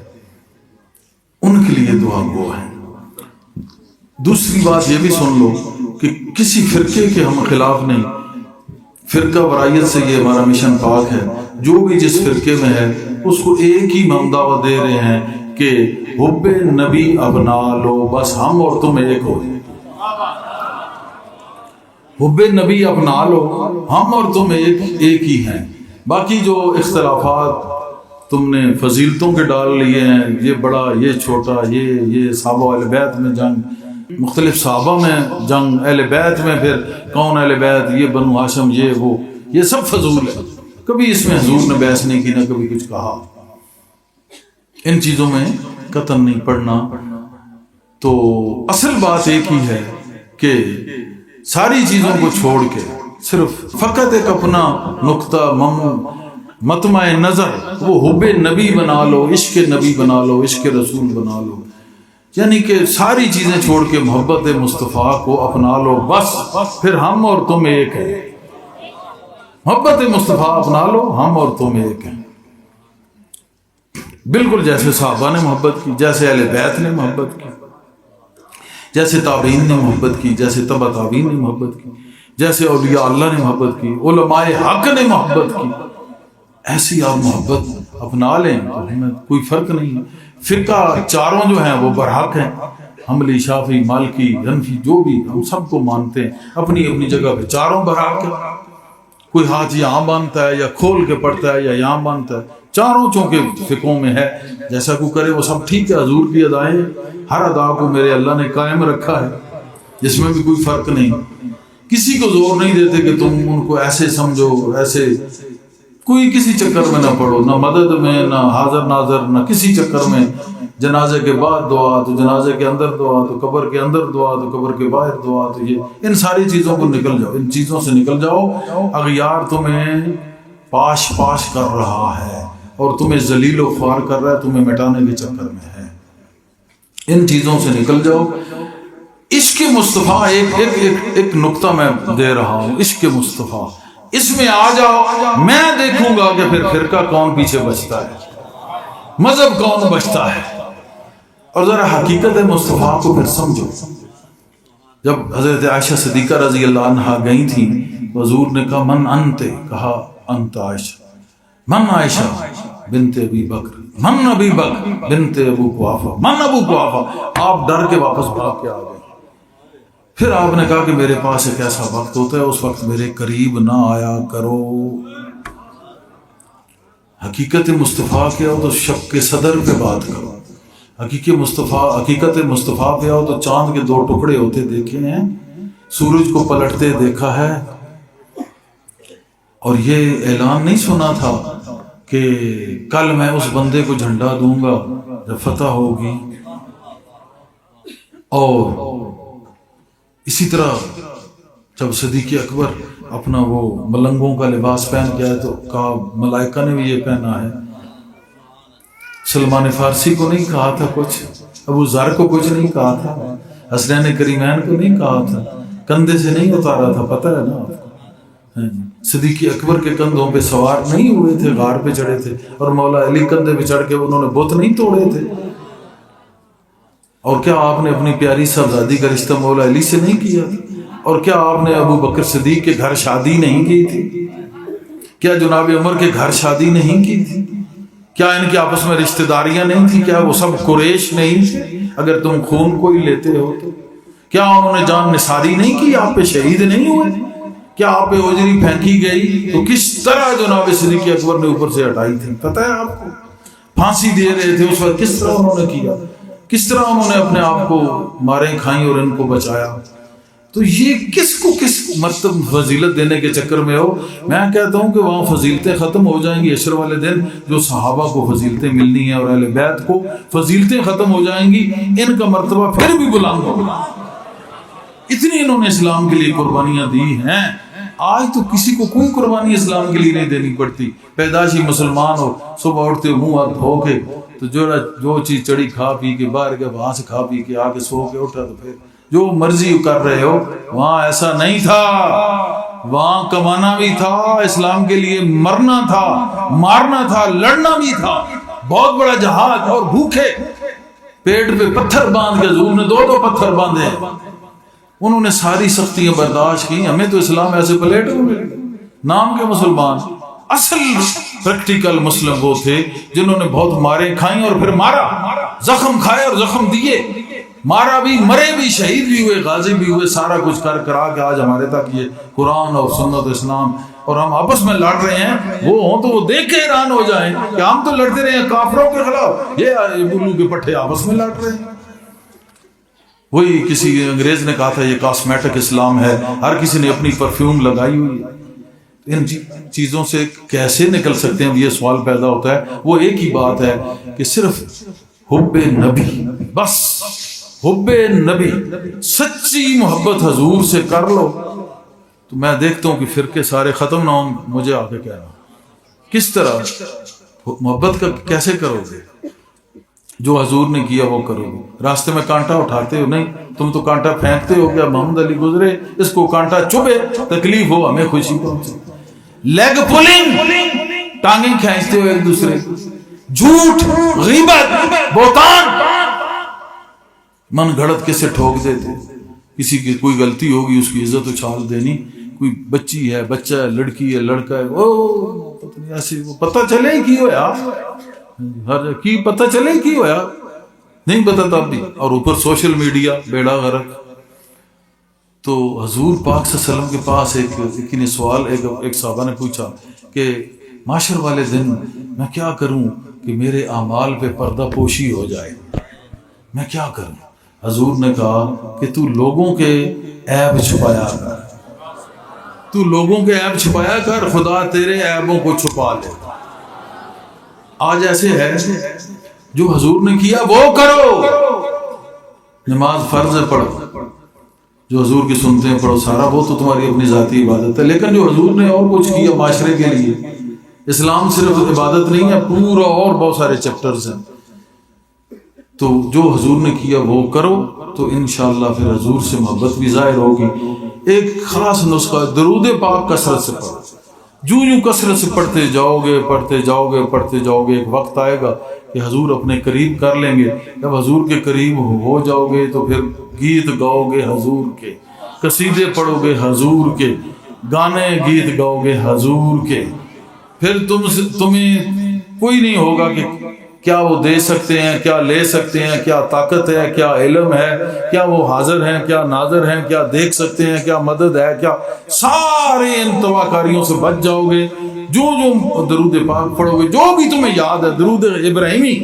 ان کے لیے دعا گو ہیں. دوسری بات یہ بھی سن لو کہ کسی فرقے کے ہم خلاف نہیں. فرقہ ورائیت سے یہ ہمارا مشن پاک ہے. جو بھی جس فرقے میں ہے اس کو ایک ہی ہم دعوت دے رہے ہیں کہ حب نبی اپنا لو، بس ہم اور تم ایک ہو. حب نبی اپنا لو، ہم اور تم ایک ہی ہیں. باقی جو اختلافات تم نے فضیلتوں کے ڈال لیے ہیں، یہ بڑا، یہ چھوٹا، یہ صحابہ اہل بیت میں جنگ، مختلف صحابہ میں جنگ، اہل بیت میں پھر کون اہل بیت، یہ بنو ہاشم، یہ سب فضول ہے. کبھی اس میں حضور نے بحث نہیں کی، نہ کبھی کچھ کہا. ان چیزوں میں قطن نہیں پڑنا. تو اصل بات ایک ہی ہے کہ ساری چیزوں کو چھوڑ کے صرف فقط ایک اپنا نقطہ مطمع نظر، وہ حب نبی بنا لو، عشق نبی بنا لو، عشق رسول بنا لو. یعنی کہ ساری چیزیں چھوڑ کے محبت مصطفیٰ کو اپنا لو، بس پھر ہم اور تم ایک ہیں. محبت مصطفیٰ اپنا لو، ہم اور تم ایک ہیں. بالکل جیسے صحابہ نے محبت کی، جیسے اہل بیت نے محبت کی، جیسے تابعین نے محبت کی، جیسے تبع تابعین نے محبت کی، جیسے اولیاء اللہ نے محبت کی، علماء حق نے محبت کی، ایسی آپ محبت اپنا لیں تو ہمیں کوئی فرق نہیں. فرقہ چاروں جو ہیں وہ برحق ہیں، حنبلی، شافعی، مالکی، حنفی، جو بھی، ہم سب کو مانتے ہیں اپنی اپنی جگہ پہ. چاروں برحق ہیں. کوئی ہاتھ یہاں باندھتا ہے یا کھول کے پڑتا ہے یا یہاں باندھتا ہے، چاروں چونکہ فقوں میں ہے. جیسا کو کرے وہ سب ٹھیک ہے. حضور کی ادائیں، ہر ادا کو میرے اللہ نے قائم رکھا ہے، جس میں بھی کوئی فرق نہیں. کسی کو زور نہیں دیتے کہ تم ان کو ایسے سمجھو، ایسے. کوئی کسی چکر میں نہ پڑو، نہ مدد میں، نہ حاضر ناظر، نہ کسی چکر میں. جنازے کے بعد دعا تو جنازے کے اندر دعا، تو قبر کے اندر دعا تو قبر کے باہر دعا. تو یہ ان ساری چیزوں کو نکل جاؤ، ان چیزوں سے نکل جاؤ. اغیار تمہیں پاش کر رہا ہے اور تمہیں ذلیل و خوار کر رہا ہے، تمہیں مٹانے کے چکر میں ہے. ان چیزوں سے نکل جاؤ. عشق مصطفیٰ ایک نقطہ میں دے رہا ہوں، عشق مصطفیٰ، اس میں آ جاؤ. میں دیکھوں گا کہ پھر فرقہ کون پیچھے بچتا ہے، مذہب کون بچتا ہے. اور ذرا حقیقت مصطفیٰ کو پھر سمجھو. جب حضرت عائشہ صدیقہ رضی اللہ عنہا گئی تھی، حضور نے کہا من انت، کہا انت عائشہ. من عائشہ بنت ابی بکر، من ابی بکر بنت ابو قحافہ، من ابو قحافہ. آپ ڈر کے واپس بھاگ کے آ گئے. پھر آپ نے کہا کہ میرے پاس ایک ایسا وقت ہوتا ہے، اس وقت میرے قریب نہ آیا کرو. حقیقت مصطفیٰ کے آؤ تو شب کے صدر پہ بات کرو. حقیقت مصطفیٰ پہ آؤ تو چاند کے 2 ٹکڑے ہوتے دیکھے ہیں، سورج کو پلٹتے دیکھا ہے. اور یہ اعلان نہیں سنا تھا کہ کل میں اس بندے کو جھنڈا دوں گا جب فتح ہوگی. اور اسی طرح جب صدیق اکبر اپنا وہ ملنگوں کا لباس پہن کے آئے تو کہا ملائکہ نے بھی یہ پہنا ہے. سلمان فارسی کو نہیں کہا تھا کچھ, ابو ذر کو کچھ نہیں کہا تھا, حسنین کریمین کو نہیں کہا تھا, کندھے سے نہیں اتارا تھا, پتہ ہے نا آپ کو. صدیق اکبر کے کندھوں پہ سوار نہیں ہوئے تھے, غار پہ چڑھے تھے, اور مولا علی کندھے پہ چڑھ کے انہوں نے بت نہیں توڑے تھے. اور کیا آپ نے اپنی پیاری صاحبزادی کا رشتہ مولا علی سے نہیں کیا تھا؟ اور کیا آپ نے ابو بکر صدیق کے گھر شادی نہیں کی تھی؟ کیا جناب عمر کے گھر شادی نہیں کی تھی؟ کیا ان کے آپس میں رشتہ داریاں نہیں تھی؟ کیا وہ سب قریش نہیں تھے؟ اگر تم خون کو ہی لیتے ہو تو کیا انہوں نے جان نثاری نہیں کی؟ آپ پہ شہید نہیں ہوئے؟ کیا آپ پہ اجری پھینکی گئی تو کس طرح جناب صدیق اکبر نے اوپر سے ہٹائی تھی؟ پتہ ہے آپ کو؟ پھانسی دے رہے تھے اس وقت, کس طرح انہوں نے کیا, کس طرح انہوں نے اپنے آپ کو ماریں کھائیں اور ان کو بچایا. تو یہ کس کو کس مرتبہ فضیلت دینے کے چکر میں ہو. میں کہتا ہوں کہ وہاں فضیلتیں ختم ہو جائیں گی عشر والے دن, جو صحابہ کو فضیلتیں ملنی ہیں اور اہل بیت کو فضیلتیں ختم ہو جائیں گی, ان کا مرتبہ پھر بھی بلند ہوگا. اتنی انہوں نے اسلام کے لیے قربانیاں دی ہیں. آج تو کسی کو کوئی قربانی اسلام کے لیے نہیں دینی پڑتی. پیدائشی مسلمان ہو, صبح اٹھتے منہ ہاتھ دھو کے تو جو چیز چڑی کھا پی کے, باہر گئے وہاں سے کھا پی کے آ کے سو کے اٹھا تو پھر جو مرضی کر رہے ہو. وہاں ایسا نہیں تھا, وہاں کمانا بھی تھا, اسلام کے لیے مرنا تھا, مارنا تھا, لڑنا بھی تھا. بہت بڑا جہاد, اور بھوکے پیٹ پہ پتھر باندھ کے حضور نے 2 پتھر باندھے. انہوں نے ساری سختیاں برداشت کی. ہمیں تو اسلام ایسے پلیٹ ہو گئے, نام کے مسلمان. اصل پریکٹیکل مسلم وہ تھے جنہوں نے بہت مارے کھائیں اور پھر مارا, زخم کھائے اور زخم دیے, مارا بھی, مرے بھی, شہید بھی ہوئے, غازی بھی ہوئے. سارا کچھ کر کرا کے آج ہمارے تک یہ قرآن اور سنت اسلام, اور ہم آپس میں لڑ رہے ہیں. وہ ہوں تو وہ دیکھ کے حیران ہو جائیں کہ ہم تو لڑتے رہے ہیں کافروں کے خلاف, یہ بلو کے پٹھے آپس میں لڑ رہے ہیں. وہی کسی انگریز نے کہا تھا یہ کاسمیٹک اسلام ہے, ہر کسی نے اپنی پرفیوم لگائی ہوئی ہے. ان چیزوں سے کیسے نکل سکتے ہیں, یہ سوال پیدا ہوتا ہے. وہ ایک ہی بات ہے کہ صرف حب نبی, بس حب نبی, سچی محبت حضور سے کر لو تو میں دیکھتا ہوں کہ فرقے سارے ختم نہ ہوں. مجھے آ کے کہنا کس طرح محبت کا کیسے کرو گے؟ جو حضور نے کیا وہ کرو گے. راستے میں کانٹا اٹھاتے ہو نہیں, تم تو کانٹا پھینکتے ہو. کیا محمد علی گزرے, اس کو کانٹا چبھے تکلیف ہو, ہمیں خوشی پہنچے. لیگ پولنگ, ٹانگیں کھینچتے ہو ایک دوسرے, جھوٹ, غیبت, بہتان, من گھڑت کیسے ٹھوک دیتے. کسی کی کوئی غلطی ہوگی اس کی عزت اچھال دینی. کوئی بچی ہے, بچہ ہے, لڑکی ہے, لڑکا ہے, او پتہ نہیں ایسے, وہ پتہ چلے کی ہوا, ہر کی پتہ چلے کی ہوا, نہیں پتہ تب بھی. اور اوپر سوشل میڈیا بیڑا غرق. تو حضور پاک صلی اللہ علیہ وسلم کے پاس ایک نے سوال, ایک صحابہ نے پوچھا کہ معاشر والے دن میں کیا کروں کہ میرے اعمال پہ پردہ پوشی ہو جائے, میں کیا کروں؟ حضور نے کہا کہ تو لوگوں کے عیب چھپایا کر, تو لوگوں کے عیب چھپایا کر, خدا تیرے عیبوں کو چھپا لے. آج ایسے ہے جو حضور نے کیا وہ کرو. نماز فرض ہے پڑھو, جو حضور کی سنتے ہیں پڑھو, سارا وہ تو تمہاری اپنی ذاتی عبادت ہے. لیکن جو حضور نے اور کچھ کیا معاشرے کے لیے, اسلام صرف عبادت نہیں ہے, پورا اور بہت سارے چیپٹرز ہیں. تو جو حضور نے کیا وہ کرو تو انشاءاللہ پھر حضور سے محبت بھی ظاہر ہوگی. ایک خاص نسخہ, درود پاک کثرت سے پڑھو. جو کثرت سے پڑھتے جاؤ گے, پڑھتے جاؤ گے, پڑھتے جاؤ گے, ایک وقت آئے گا کہ حضور اپنے قریب کر لیں گے. جب حضور کے قریب ہو جاؤ گے تو پھر گیت گاؤ گے حضور کے, قصیدے پڑھو گے حضور کے, گانے گیت گاؤ گے حضور کے. پھر تمہیں کوئی نہیں ہوگا کہ کیا وہ دے سکتے ہیں, کیا لے سکتے ہیں, کیا طاقت ہے, کیا علم ہے, کیا وہ حاضر ہیں, کیا ناظر ہیں, کیا دیکھ سکتے ہیں, کیا مدد ہے, کیا. سارے ان تواکاریوں سے بچ جاؤ گے. جو درود پاک پڑھو گے, جو بھی تمہیں یاد ہے. درود ابراہیمی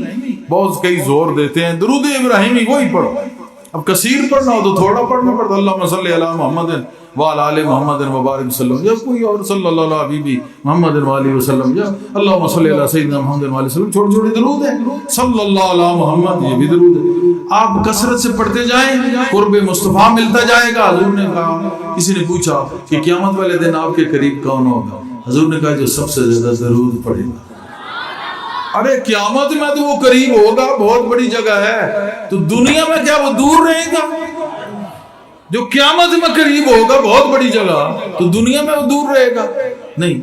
بہت کئی زور دیتے ہیں, درود ابراہیمی وہی پڑھو. اب کثیر پڑھنا ہو تو تھوڑا پڑھنا پڑتا, اللہم صلی علی محمد وعلی آل محمد وبارک وسلم، یا کوئی اور صلی اللہ علیہ حبیبی محمد وآلہ وسلم، یا اللہم صلی علی سیدنا محمد وآلہ وسلم، چھوٹے چھوٹے درود ہیں، صلی اللہ علیہ محمد، یہ بھی درود ہے۔ آپ کثرت سے پڑھتے جائیں، قرب مصطفیٰ ملتا جائے گا۔ حضور نے کہا، کسی نے پوچھا کہ قیامت والے دن آپ کے قریب کون ہوگا؟ حضور نے کہا جو سب سے زیادہ درود پڑھے گا۔ ارے قیامت میں تو وہ قریب ہوگا، بہت بڑی جگہ ہے، تو دنیا میں کیا وہ دور رہے گا؟ جو قیامت میں قریب ہوگا بہت بڑی جگہ، تو دنیا میں وہ دور رہے گا نہیں۔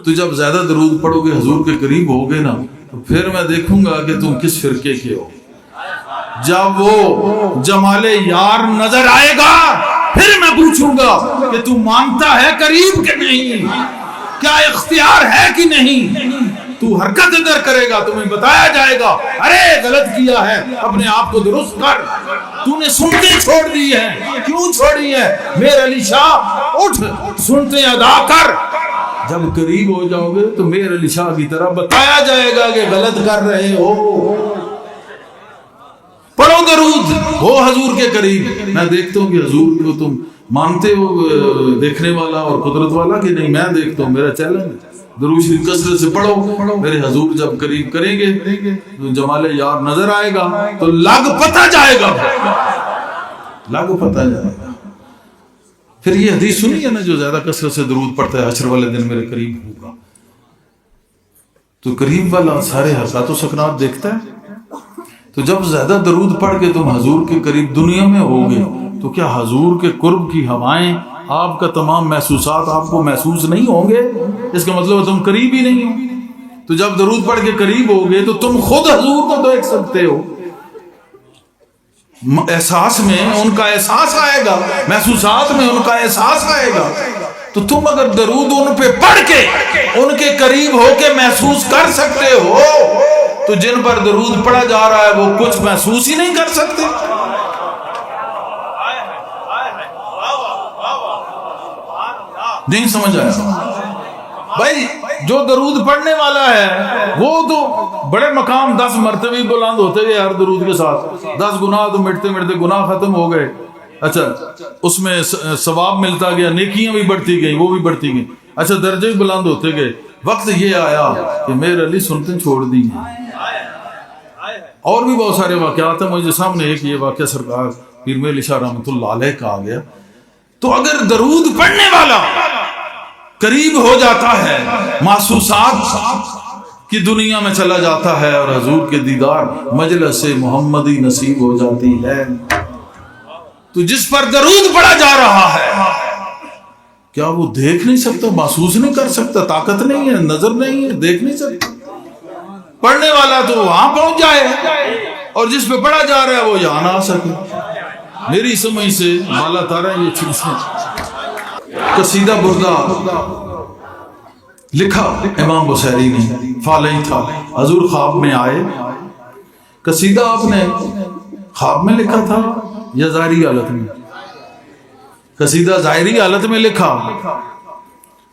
تو جب زیادہ درود پڑھو گے، حضور کے قریب ہوگے نا، تو پھر میں دیکھوں گا کہ تم کس فرقے کے ہو۔ جب وہ جمال یار نظر آئے گا، پھر میں پوچھوں گا کہ تم مانتا ہے قریب کہ نہیں، کیا اختیار ہے کہ نہیں؟ تو حرکت ادھر کرے گا، تمہیں بتایا جائے گا ارے غلط کیا ہے، اپنے آپ کو درست کر، تو نے سنتے چھوڑ دی ہے، کیوں چھوڑی ہے؟ میرے علی شاہ اٹھ سنتے ادا کر۔ جب قریب ہو جاؤ گے تو میرے علی شاہ کی طرح بتایا جائے گا کہ غلط کر رہے ہو۔ پڑھو درود، ہو حضور کے قریب۔ میں دیکھتا ہوں کہ حضور کو تم مانتے ہو دیکھنے والا اور قدرت والا کہ نہیں، میں دیکھتا ہوں، میرا چیلنج۔ درود شریف کثرت سے پڑھو، میرے حضور جب قریب کریں گے تو جمال یار نظر آئے گا، تو لگ پتہ جائے گا، لگ پتہ جائے گا۔ پھر یہ حدیث سنی ہے نا، جو زیادہ کثرت سے درود پڑھتا ہے حشر والے دن میرے قریب ہوگا۔ تو قریب والا سارے حرکات و سکنات دیکھتا ہے۔ تو جب زیادہ درود پڑھ کے تم حضور کے قریب دنیا میں ہوگے، تو کیا حضور کے قرب کی ہوائیں، آپ کا تمام محسوسات آپ کو محسوس نہیں ہوں گے؟ اس کا مطلب تم قریب ہی نہیں ہو۔ تو جب درود پڑھ کے قریب ہوگے تو تم خود حضور کو دیکھ سکتے ہو، احساس میں ان کا احساس آئے گا، محسوسات میں ان کا احساس آئے گا۔ تو تم اگر درود ان پہ پڑھ کے ان کے قریب ہو کے محسوس کر سکتے ہو، تو جن پر درود پڑھا جا رہا ہے وہ کچھ محسوس ہی نہیں کر سکتے۔ نہیں سمجھ آیا بھائی؟ جو درود پڑھنے والا ہے وہ تو بڑے مقام 10 مرتبہ بلند ہوتے گئے ہر درود کے ساتھ، 10 گناہ تو مٹتے مٹتے گناہ ختم ہو گئے۔ اچھا، اس میں ثواب ملتا گیا، نیکیاں بھی بڑھتی گئیں، وہ بھی بڑھتی گئیں، اچھا درجے بھی بلند ہوتے گئے۔ وقت یہ آیا کہ میرے علی سنتے چھوڑ دی ہیں۔ اور بھی بہت سارے واقعات ہیں، مجھے سامنے ایک یہ واقعہ سرکار پیر میرے علی شاہ رحمۃ اللہ علیہ کا آ گیا۔ تو اگر درود پڑھنے والا قریب ہو جاتا ہے، محسوسات کی دنیا میں چلا جاتا ہے، اور حضور کے دیدار مجلس محمدی نصیب ہو جاتی ہے، تو جس پر درود پڑھا جا رہا ہے کیا وہ دیکھ نہیں سکتا، محسوس نہیں کر سکتا؟ طاقت نہیں ہے، نظر نہیں ہے، دیکھ نہیں سکتا۔ پڑھنے والا تو وہاں پہنچ جائے، اور جس پہ پڑھا جا رہا ہے وہ یہاں نہ آ سکے۔ میری سمجھ سے مالا تارا یہ چیز ہے۔ قصیدہ بردہ لکھا امام بصیری نے، فالحی تھا، حضور خواب میں آئے۔ قصیدہ آپ نے خواب میں لکھا تھا یا ظاہری حالت میں؟ قصیدہ ظاہری حالت میں لکھا،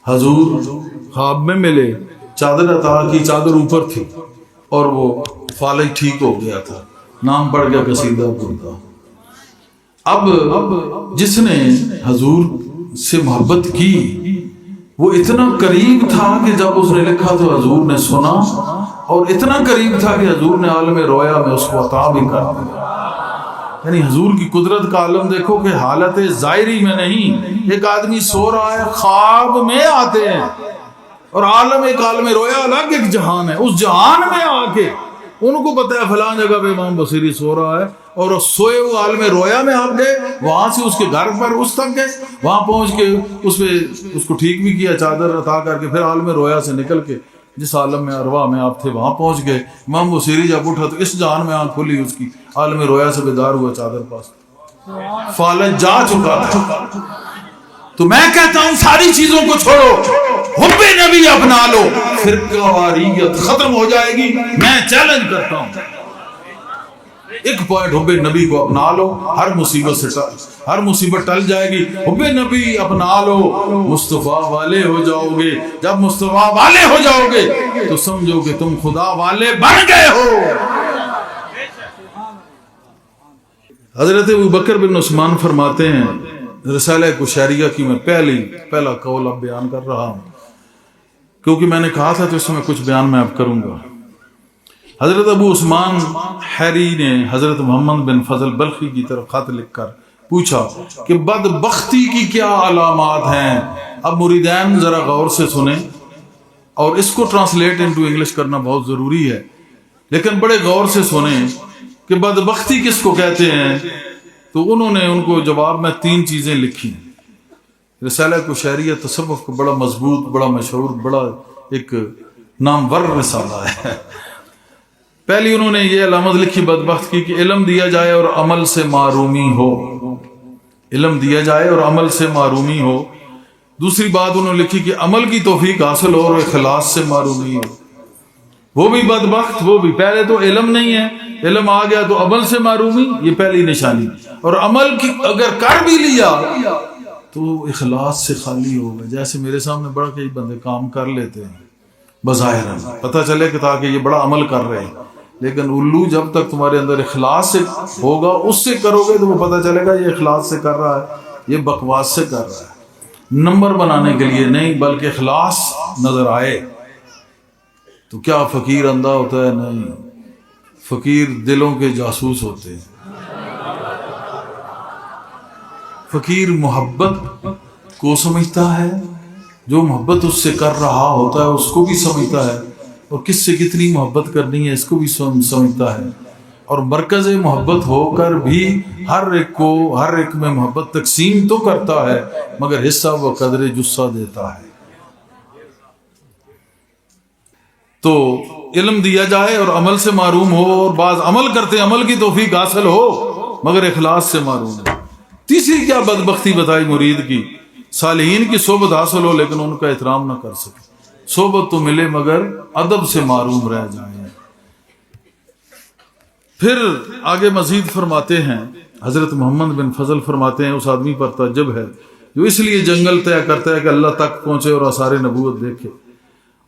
حضور خواب میں ملے، چادر عطا کی، چادر اوپر تھی، اور وہ فالحی ٹھیک ہو گیا تھا، نام پڑ گیا قصیدہ بردہ۔ اب جس نے حضور سے محبت کی وہ اتنا قریب تھا کہ جب اس نے لکھا تو حضور نے سنا، اور اتنا قریب تھا کہ حضور نے عالم رویا میں اس کو عطا بھی کر دیا۔ یعنی حضور کی قدرت کا عالم دیکھو کہ حالت ظاہری میں نہیں، ایک آدمی سو رہا ہے، خواب میں آتے ہیں، اور عالم ایک عالم رویا الگ ایک جہان ہے، اس جہان میں آ کے ان کو پتہ ہے فلاں جگہ پہ امام بصیری سو رہا ہے، اور سوئے وہ عالم رویا میں آپ گئے، وہاں سے اس کے گھر پر اس تک گئے، وہاں پہنچ کے اس کو ٹھیک بھی کیا، چادر عطا کر کے، پھر عالم رویا سے نکل کے جس عالم میں ارواح میں آپ تھے وہاں پہنچ گئے۔ امام بصیری جب اٹھا تو اس جہان میں آنکھ کھلی، اس کی عالم رویا سے بیدار ہوا، چادر پاس فالج جا چکا تھا۔ تو میں کہتا ہوں ساری چیزوں کو چھوڑو، حب نبی اپنا لو، فرقہ واریت ختم ہو جائے گی۔ میں چیلنج کرتا ہوں، ایک پوائنٹ حب نبی کو اپنا لو، ہر مصیبت ٹل جائے گی۔ حب نبی اپنا لو، مصطفیٰ والے ہو جاؤ گے۔ جب مصطفیٰ والے ہو جاؤ گے تو سمجھو کہ تم خدا والے بن گئے ہو۔ حضرت ابو بکر بن عثمان فرماتے ہیں رسالہ قشیریہ کی میں پہلا قول اب بیان کر رہا ہوں، کیونکہ میں نے کہا تھا تو اس میں کچھ بیان میں اب کروں گا۔ حضرت ابو عثمان حیری نے حضرت محمد بن فضل بلخی کی طرف خط لکھ کر پوچھا کہ بدبختی کی کیا علامات ہیں۔ اب مریدین ذرا غور سے سنیں، اور اس کو ٹرانسلیٹ انٹو انگلش کرنا بہت ضروری ہے، لیکن بڑے غور سے سنیں کہ بدبختی کس کو کہتے ہیں۔ تو انہوں نے ان کو جواب میں 3 چیزیں لکھی۔ رسالہ قشیریہ تصوف کو بڑا مضبوط، بڑا مشہور، بڑا ایک نامور رسالہ ہے۔ پہلی انہوں نے یہ علامت لکھی بدبخت کی کہ علم دیا جائے اور عمل سے معرومی ہو، علم دیا جائے اور عمل سے معرومی ہو۔ دوسری بات انہوں نے لکھی کہ عمل کی توفیق حاصل ہو اور اخلاص سے معرومی ہو، وہ بھی بدبخت، وہ بھی پہلے تو علم نہیں ہے، علم آ گیا تو عمل سے معرومی، یہ پہلی نشانی، اور عمل کی اگر کر بھی لیا تو اخلاص سے خالی ہوگا۔ جیسے میرے سامنے بڑا کئی بندے کام کر لیتے ہیں بظاہر پتہ چلے کہ تاکہ یہ بڑا عمل کر رہے ہیں، لیکن الو جب تک تمہارے اندر اخلاص سے ہوگا، اس سے کرو گے تو وہ پتہ چلے گا یہ اخلاص سے کر رہا ہے، یہ بکواس سے کر رہا ہے، نمبر بنانے کے لیے نہیں بلکہ اخلاص نظر آئے۔ تو کیا فقیر اندھا ہوتا ہے؟ نہیں، فقیر دلوں کے جاسوس ہوتے ہیں۔ فقیر محبت کو سمجھتا ہے، جو محبت اس سے کر رہا ہوتا ہے اس کو بھی سمجھتا ہے، اور کس سے کتنی محبت کرنی ہے اس کو بھی سمجھتا ہے، اور مرکز محبت ہو کر بھی ہر ایک میں محبت تقسیم تو کرتا ہے، مگر حصہ و قدر جسہ دیتا ہے۔ تو علم دیا جائے اور عمل سے معروم ہو، اور بعض عمل کرتے ہیں، عمل کی توفیق حاصل ہو مگر اخلاص سے معروم ہو۔ تیسری کیا بدبختی بتائی مرید کی؟ صالحین کی صحبت حاصل ہو لیکن ان کا احترام نہ کر سکے، صحبت تو ملے مگر ادب سے معروم رہ جائیں۔ پھر آگے مزید فرماتے ہیں حضرت محمد بن فضل فرماتے ہیں، اس آدمی پر تعجب ہے جو اس لیے جنگل طے کرتا ہے کہ اللہ تک پہنچے اور آثار نبوت دیکھے،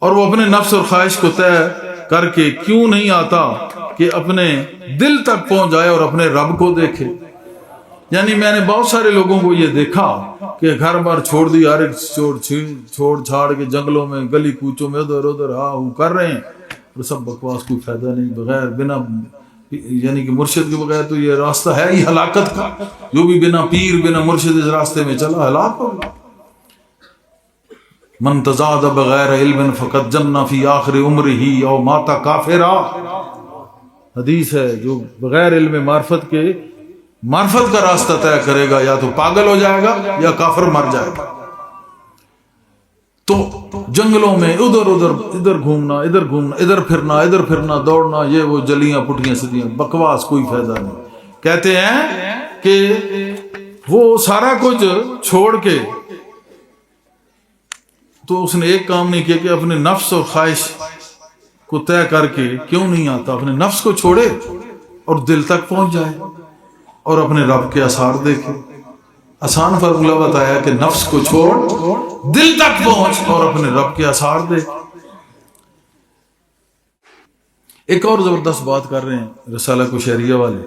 اور وہ اپنے نفس اور خواہش کو طے کر کے کیوں نہیں آتا کہ اپنے دل تک پہنچ جائے اور اپنے رب کو دیکھے۔ یعنی میں نے بہت سارے لوگوں کو یہ دیکھا کہ گھر بار چھوڑ دی، ہر ایک چھوڑ چھاڑ کے جنگلوں میں گلی کوچوں میں ادھر ادھر کر رہے ہیں، اور سب بکواس، کوئی فائدہ نہیں، بغیر بنا یعنی کہ مرشد کے بغیر تو یہ راستہ ہے ہی ہلاکت کا، جو بھی بنا پیر بنا مرشد اس راستے میں چلا ہلاک ہوگا۔ من تزاد بغیر علم فقط جن فی آخر عمرہ او مات کافرا، حدیث ہے، جو بغیر علم معرفت کا راستہ طے کرے گا یا تو پاگل ہو جائے گا یا کافر مر جائے گا۔ تو جنگلوں میں ادھر گھومنا، ادھر پھرنا، دوڑنا، یہ وہ جلیاں پٹیاں سدیاں، بکواس، کوئی فائدہ نہیں۔ کہتے ہیں کہ وہ سارا کچھ چھوڑ کے تو اس نے ایک کام نہیں کیا کہ اپنے نفس اور خواہش کو طے کر کے کیوں نہیں آتا، اپنے نفس کو چھوڑے اور دل تک پہنچ جائے اور اپنے رب کے آثار دیکھے۔ آسان فارمولہ بتایا کہ نفس کو چھوڑ، دل تک پہنچ اور اپنے رب کے آثار دیکھ۔ ایک اور زبردست بات کر رہے ہیں رسالہ قشیریہ والے،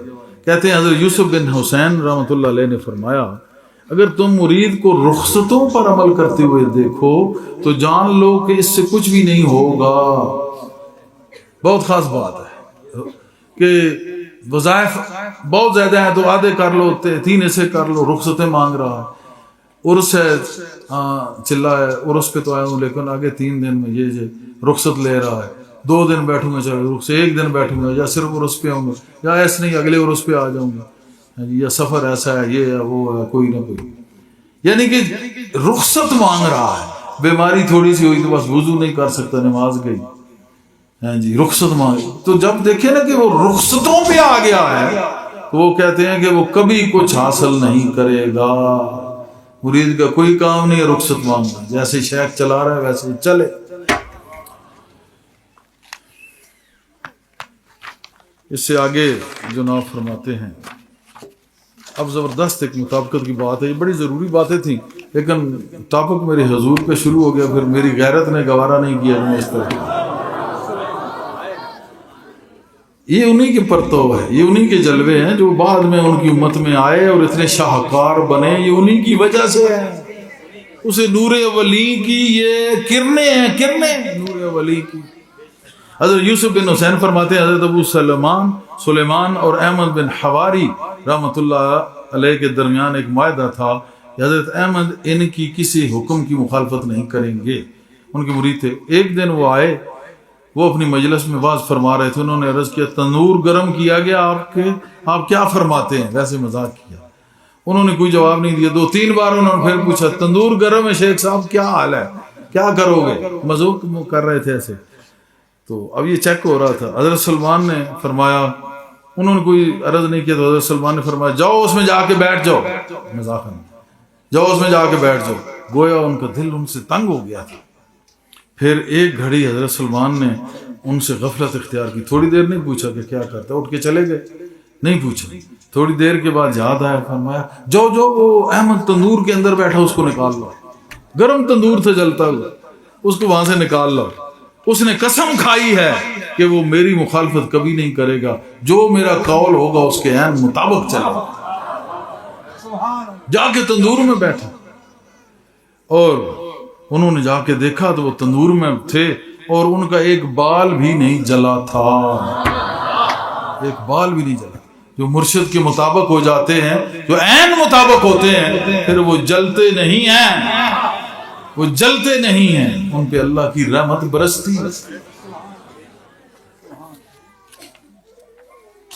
کہتے ہیں حضرت یوسف بن حسین رحمۃ اللہ علیہ نے فرمایا، اگر تم مرید کو رخصتوں پر عمل کرتے ہوئے دیکھو تو جان لو کہ اس سے کچھ بھی نہیں ہوگا۔ بہت خاص بات ہے کہ وظائف بہت زیادہ ہیں تو آدھے کر لو، 3 ایسے کر لو، رخصتیں مانگ رہا ہے، عرس ہے، چلا ہے عرس پہ تو آیا ہوں لیکن آگے 3 دن میں یہ رخصت لے رہا ہے، 2 دن بیٹھوں گا، چاہے 1 دن بیٹھوں گا، یا صرف عرس پہ آؤں گا، یا ایسے نہیں اگلے عرس پہ آ جاؤں گا، یا سفر ایسا ہے، یہ ہے وہ ہے، کوئی نہ کوئی، یعنی کہ رخصت مانگ رہا ہے۔ بیماری تھوڑی سی ہوئی تو بس وضو نہیں کر سکتا، نماز گئی، ہاں جی، رخصت مانگ۔ تو جب دیکھے نا کہ وہ رخصتوں پہ آ گیا ہے تو وہ کہتے ہیں کہ وہ کبھی کچھ حاصل نہیں کرے گا۔ مرید کا کوئی کام نہیں ہے رخصت مانگنا، جیسے شیخ چلا رہا ہے ویسے چلے۔ اس سے آگے جناب فرماتے ہیں، اب زبردست ایک مطابقت کی بات ہے، یہ بڑی ضروری باتیں تھیں لیکن ٹاپک میرے حضور پہ شروع ہو گیا، پھر میری غیرت نے گوارا نہیں کیا میں اس طرح۔ یہ انہی کے پرتو ہے، یہ انہی کے جلوے ہیں جو بعد میں ان کی امت میں آئے اور اتنے شاہکار بنے، یہ انہی کی وجہ سے ہے۔ اسے نور ولی کی یہ کرنیں ہیں، کرنیں نور ولی کی۔ حضرت یوسف بن حسین فرماتے ہیں حضرت ابو سلیمان اور احمد بن حواری رحمۃ اللہ علیہ کے درمیان ایک معاہدہ تھا کہ حضرت احمد ان کی کسی حکم کی مخالفت نہیں کریں گے، ان کے مرید تھے۔ ایک دن وہ آئے، وہ اپنی مجلس میں واز فرما رہے تھے، انہوں نے عرض کیا تنور گرم کیا گیا آپ کیا فرماتے ہیں؟ ویسے مذاق کیا، انہوں نے کوئی جواب نہیں دیا۔ 2-3 بار انہوں نے پھر پوچھا تندور گرم ہے شیخ صاحب، کیا حال ہے، کیا کرو گے؟ مذاق کر رہے تھے ایسے۔ تو اب یہ چیک ہو رہا تھا، حضرت سلمان نے فرمایا، انہوں نے کوئی عرض نہیں کیا تو حضرت سلمان نے فرمایا جاؤ اس میں جا کے بیٹھ جاؤ، مذاق میں جاؤ اس میں جا کے بیٹھ جاؤ۔ گویا ان کا دل ان سے تنگ ہو گیا تھا۔ پھر ایک گھڑی حضرت سلمان نے ان سے غفلت اختیار کی، تھوڑی دیر نہیں پوچھا کہ کیا کرتا، اٹھ کے چلے گئے، نہیں پوچھا۔ تھوڑی دیر کے بعد یاد آیا، فرمایا جو وہ احمد تندور کے اندر بیٹھا اس کو نکال لو، گرم تندور سے جلتا ہوا، اس کو وہاں سے نکال لو، اس نے قسم کھائی ہے کہ وہ میری مخالفت کبھی نہیں کرے گا، جو میرا قول ہوگا اس کے عین مطابق چلے گا۔ جا کے تندور میں بیٹھا اور انہوں نے جا کے دیکھا تو وہ تندور میں تھے اور ان کا ایک بال بھی نہیں جلا تھا، ایک بال بھی نہیں جلا۔ جو مرشد کے مطابق ہو جاتے ہیں، جو عین مطابق ہوتے ہیں، پھر وہ جلتے نہیں ہیں، وہ جلتے نہیں ہیں، ان پہ اللہ کی رحمت برستی۔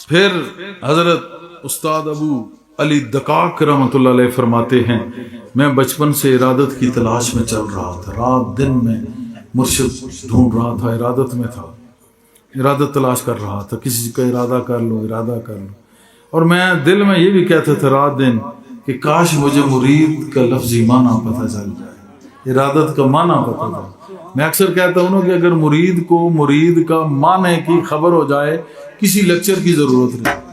پھر حضرت استاد ابو علی دقاق رحمۃ اللہ علیہ فرماتے ہیں میں بچپن سے ارادت کی تلاش میں چل رہا تھا، رات دن میں مرشد ڈھونڈ رہا تھا، ارادت میں تھا، ارادت تلاش کر رہا تھا، کسی کا ارادہ کر لو، ارادہ کر لو۔ اور میں دل میں یہ بھی کہتا تھا رات دن کہ کاش مجھے مرید کا لفظی معنی پتہ چل جائے، ارادت کا معنی پتہ چل۔ میں اکثر کہتا ہوں کہ اگر مرید کو مرید کا معنی کی خبر ہو جائے، کسی لیکچر کی ضرورت نہیں،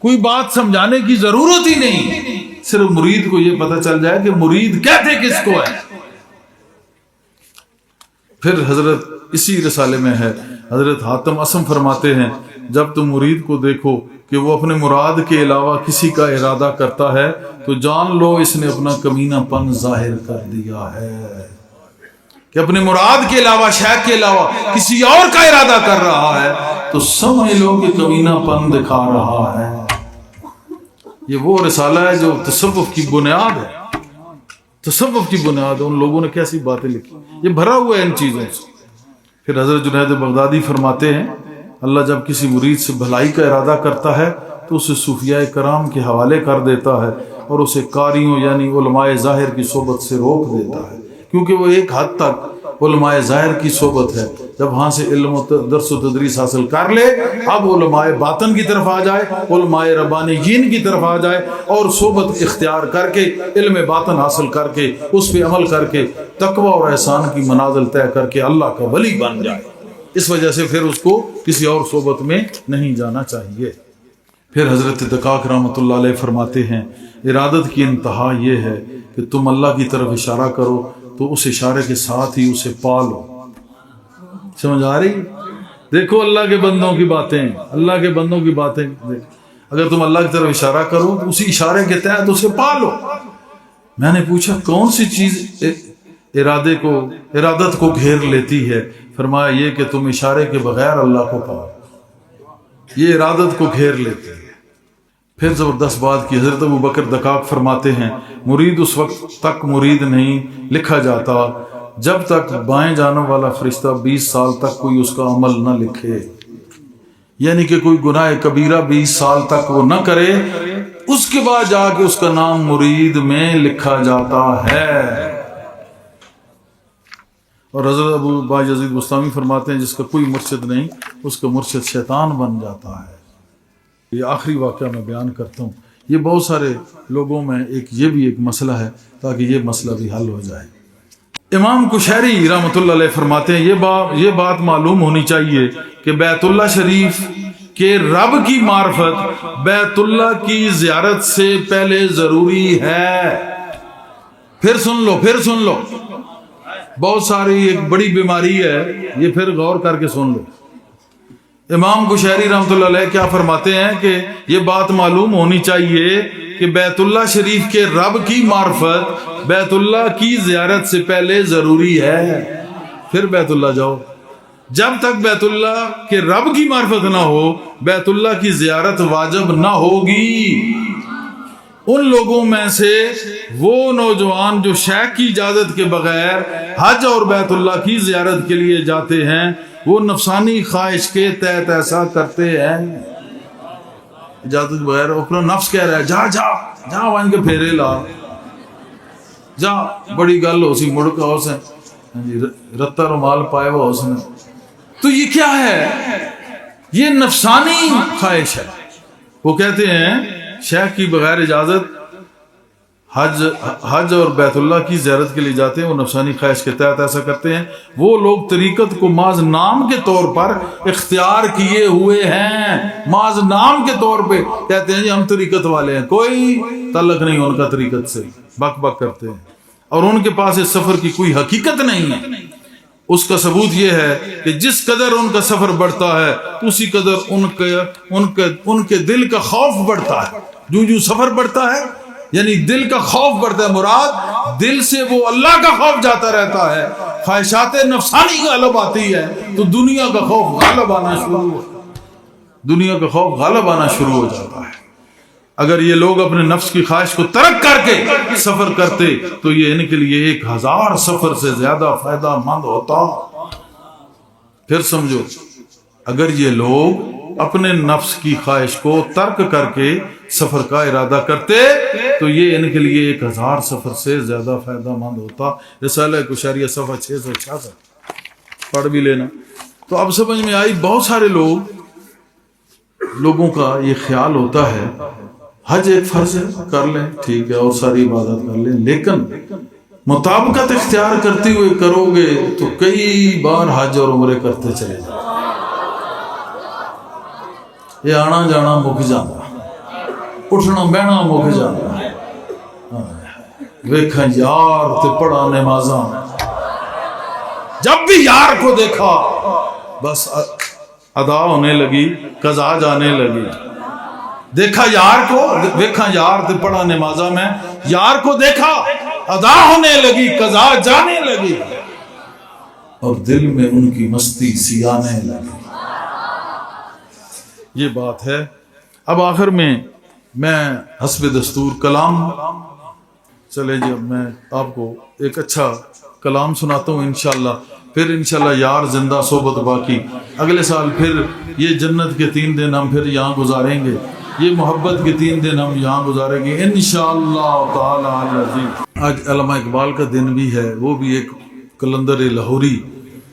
کوئی بات سمجھانے کی ضرورت ہی نہیں، صرف مرید کو یہ پتہ چل جائے کہ مرید کہتے کس کو ہے۔ پھر حضرت اسی رسالے میں ہے، حضرت حاتم اسم فرماتے ہیں جب تم مرید کو دیکھو کہ وہ اپنے مراد کے علاوہ کسی کا ارادہ کرتا ہے تو جان لو اس نے اپنا کمینہ پن ظاہر کر دیا ہے، کہ اپنے مراد کے علاوہ، شیخ کے علاوہ کسی اور کا ارادہ کر رہا ہے تو سمجھ لو کہ کمینہ پن دکھا رہا ہے۔ یہ وہ رسالہ ہے جو تصوف کی بنیاد ہے، تصوف کی بنیاد ہے۔ ان لوگوں نے کیسی باتیں لکھی، یہ بھرا ہوا ہے ان چیزوں سے۔ پھر حضرت جنید بغدادی فرماتے ہیں اللہ جب کسی مرید سے بھلائی کا ارادہ کرتا ہے تو اسے صوفیاء کرام کے حوالے کر دیتا ہے اور اسے قاریوں یعنی علماء ظاہر کی صحبت سے روک دیتا ہے، کیونکہ وہ ایک حد تک علماء ظاہر کی صحبت ہے، جب وہاں سے علم و درس و تدریس حاصل کر لے اب علماء باطن کی طرف آ جائے، علماء ربانیین کی طرف آ جائے اور صحبت اختیار کر کے علم باطن حاصل کر کے اس پہ عمل کر کے تقوی اور احسان کی منازل طے کر کے اللہ کا ولی بن جائے۔ اس وجہ سے پھر اس کو کسی اور صحبت میں نہیں جانا چاہیے۔ پھر حضرت دقاق رحمۃ اللہ علیہ فرماتے ہیں ارادت کی انتہا یہ ہے کہ تم اللہ کی طرف اشارہ کرو تو اس اشارے کے ساتھ ہی اسے پالو۔ سمجھ آ رہی؟ دیکھو اللہ کے بندوں کی باتیں، اللہ کے بندوں کی باتیں، اگر تم اللہ کی طرف اشارہ کرو تو اسی اشارے کے تحت اسے پالو۔ میں نے پوچھا کون سی چیز ارادت کو گھیر لیتی ہے؟ فرمایا یہ کہ تم اشارے کے بغیر اللہ کو پاؤ، یہ ارادت کو گھیر لیتے ہیں۔ پھر زبردست بات کی حضرت ابو بکر دقاق فرماتے ہیں مرید اس وقت تک مرید نہیں لکھا جاتا جب تک بائیں جانب والا فرشتہ 20 سال تک کوئی اس کا عمل نہ لکھے، یعنی کہ کوئی گناہ کبیرہ 20 سال تک وہ نہ کرے، اس کے بعد جا کے اس کا نام مرید میں لکھا جاتا ہے۔ اور حضرت ابو باجزید بستامی فرماتے ہیں جس کا کوئی مرشد نہیں اس کا مرشد شیطان بن جاتا ہے۔ یہ آخری واقعہ میں بیان کرتا ہوں، یہ بہت سارے لوگوں میں یہ بھی ایک مسئلہ ہے تاکہ یہ مسئلہ بھی حل ہو جائے۔ امام کشیری رحمۃ اللہ علیہ فرماتے ہیں یہ بات معلوم ہونی چاہیے کہ بیت اللہ شریف کہ رب کی معرفت بیت اللہ کی زیارت سے پہلے ضروری ہے۔ پھر سن لو بہت ساری ایک بڑی بیماری ہے، یہ پھر غور کر کے سن لو۔ امام قشیری رحمۃ اللہ علیہ کیا فرماتے ہیں کہ یہ بات معلوم ہونی چاہیے کہ بیت اللہ شریف کے رب کی معرفت بیت اللہ کی زیارت سے پہلے ضروری ہے، پھر بیت اللہ جاؤ۔ جب تک بیت اللہ کے رب کی معرفت نہ ہو بیت اللہ کی زیارت واجب نہ ہوگی۔ ان لوگوں میں سے وہ نوجوان جو شیخ کی اجازت کے بغیر حج اور بیت اللہ کی زیارت کے لیے جاتے ہیں وہ نفسانی خواہش کے تحت ایسا کرتے ہیں۔ اجازت کے بغیر اپنا نفس کہہ رہا ہے جا جا جا وہاں کے پھیرے لا جا، بڑی گل ہو سی مڑ کا اس نے رتا رومال پائے ہوا اس نے، تو یہ کیا ہے؟ یہ نفسانی خواہش ہے۔ وہ کہتے ہیں شیخ کی بغیر اجازت حج اور بیت اللہ کی زیارت کے لیے جاتے ہیں، وہ نفسانی خواہش کے تحت ایسا کرتے ہیں۔ وہ لوگ طریقت کو محض نام کے طور پر اختیار کیے ہوئے ہیں، محض نام کے طور پہ کہتے ہیں جی ہم طریقت والے ہیں، کوئی تعلق نہیں ان کا طریقت سے، بک بک کرتے ہیں، اور ان کے پاس اس سفر کی کوئی حقیقت نہیں ہے۔ اس کا ثبوت یہ ہے کہ جس قدر ان کا سفر بڑھتا ہے اسی قدر ان کے دل کا خوف بڑھتا ہے۔ جو سفر بڑھتا ہے یعنی دل کا خوف بڑھتا ہے، مراد دل سے وہ اللہ کا خوف جاتا رہتا ہے، خواہشات نفسانی غالب آتی ہے تو دنیا کا خوف غالب آنا شروع ہو جاتا ہے۔ اگر یہ لوگ اپنے نفس کی خواہش کو ترک کر کے سفر کرتے تو یہ ان کے لیے 1000 سفر سے زیادہ فائدہ مند ہوتا۔ پھر سمجھو، اگر یہ لوگ اپنے نفس کی خواہش کو ترک کر کے سفر کا ارادہ کرتے تو یہ ان کے لیے 1000 سفر سے زیادہ فائدہ مند ہوتا۔ رسالہ قشیریہ صفحہ 666 پڑھ بھی لینا۔ تو اب سمجھ میں آئی، بہت سارے لوگوں کا یہ خیال ہوتا ہے حج ایک فرض ہے، کر لیں ٹھیک ہے، اور ساری عبادت کر لیں، لیکن مطابقت اختیار کرتے ہوئے کرو گے تو کئی بار حج اور عمرے کرتے چلے جائیں، یہ آنا جانا مک جانا، اٹھنا بہنا مک جانا، ویکھاں یار تے پڑھا نمازاں، جب بھی یار کو دیکھا بس ادا ہونے لگی، قضا جانے لگی۔ دیکھا یار کو، ویکھاں یار تے پڑھا نمازاں میں، یار کو دیکھا ادا ہونے لگی، قضا جانے لگی، اور دل میں ان کی مستی سی آنے لگی۔ یہ بات ہے۔ اب آخر میں حسب دستور کلام، چلے جی اب میں آپ کو ایک اچھا کلام سناتا ہوں انشاءاللہ، پھر انشاءاللہ یار زندہ صحبت باقی، اگلے سال پھر یہ جنت کے 3 دن ہم پھر یہاں گزاریں گے، یہ محبت کے 3 دن ہم یہاں گزاریں گے انشاءاللہ تعالی العزیز۔ آج علامہ اقبال کا دن بھی ہے، وہ بھی ایک قلندر لاہوری،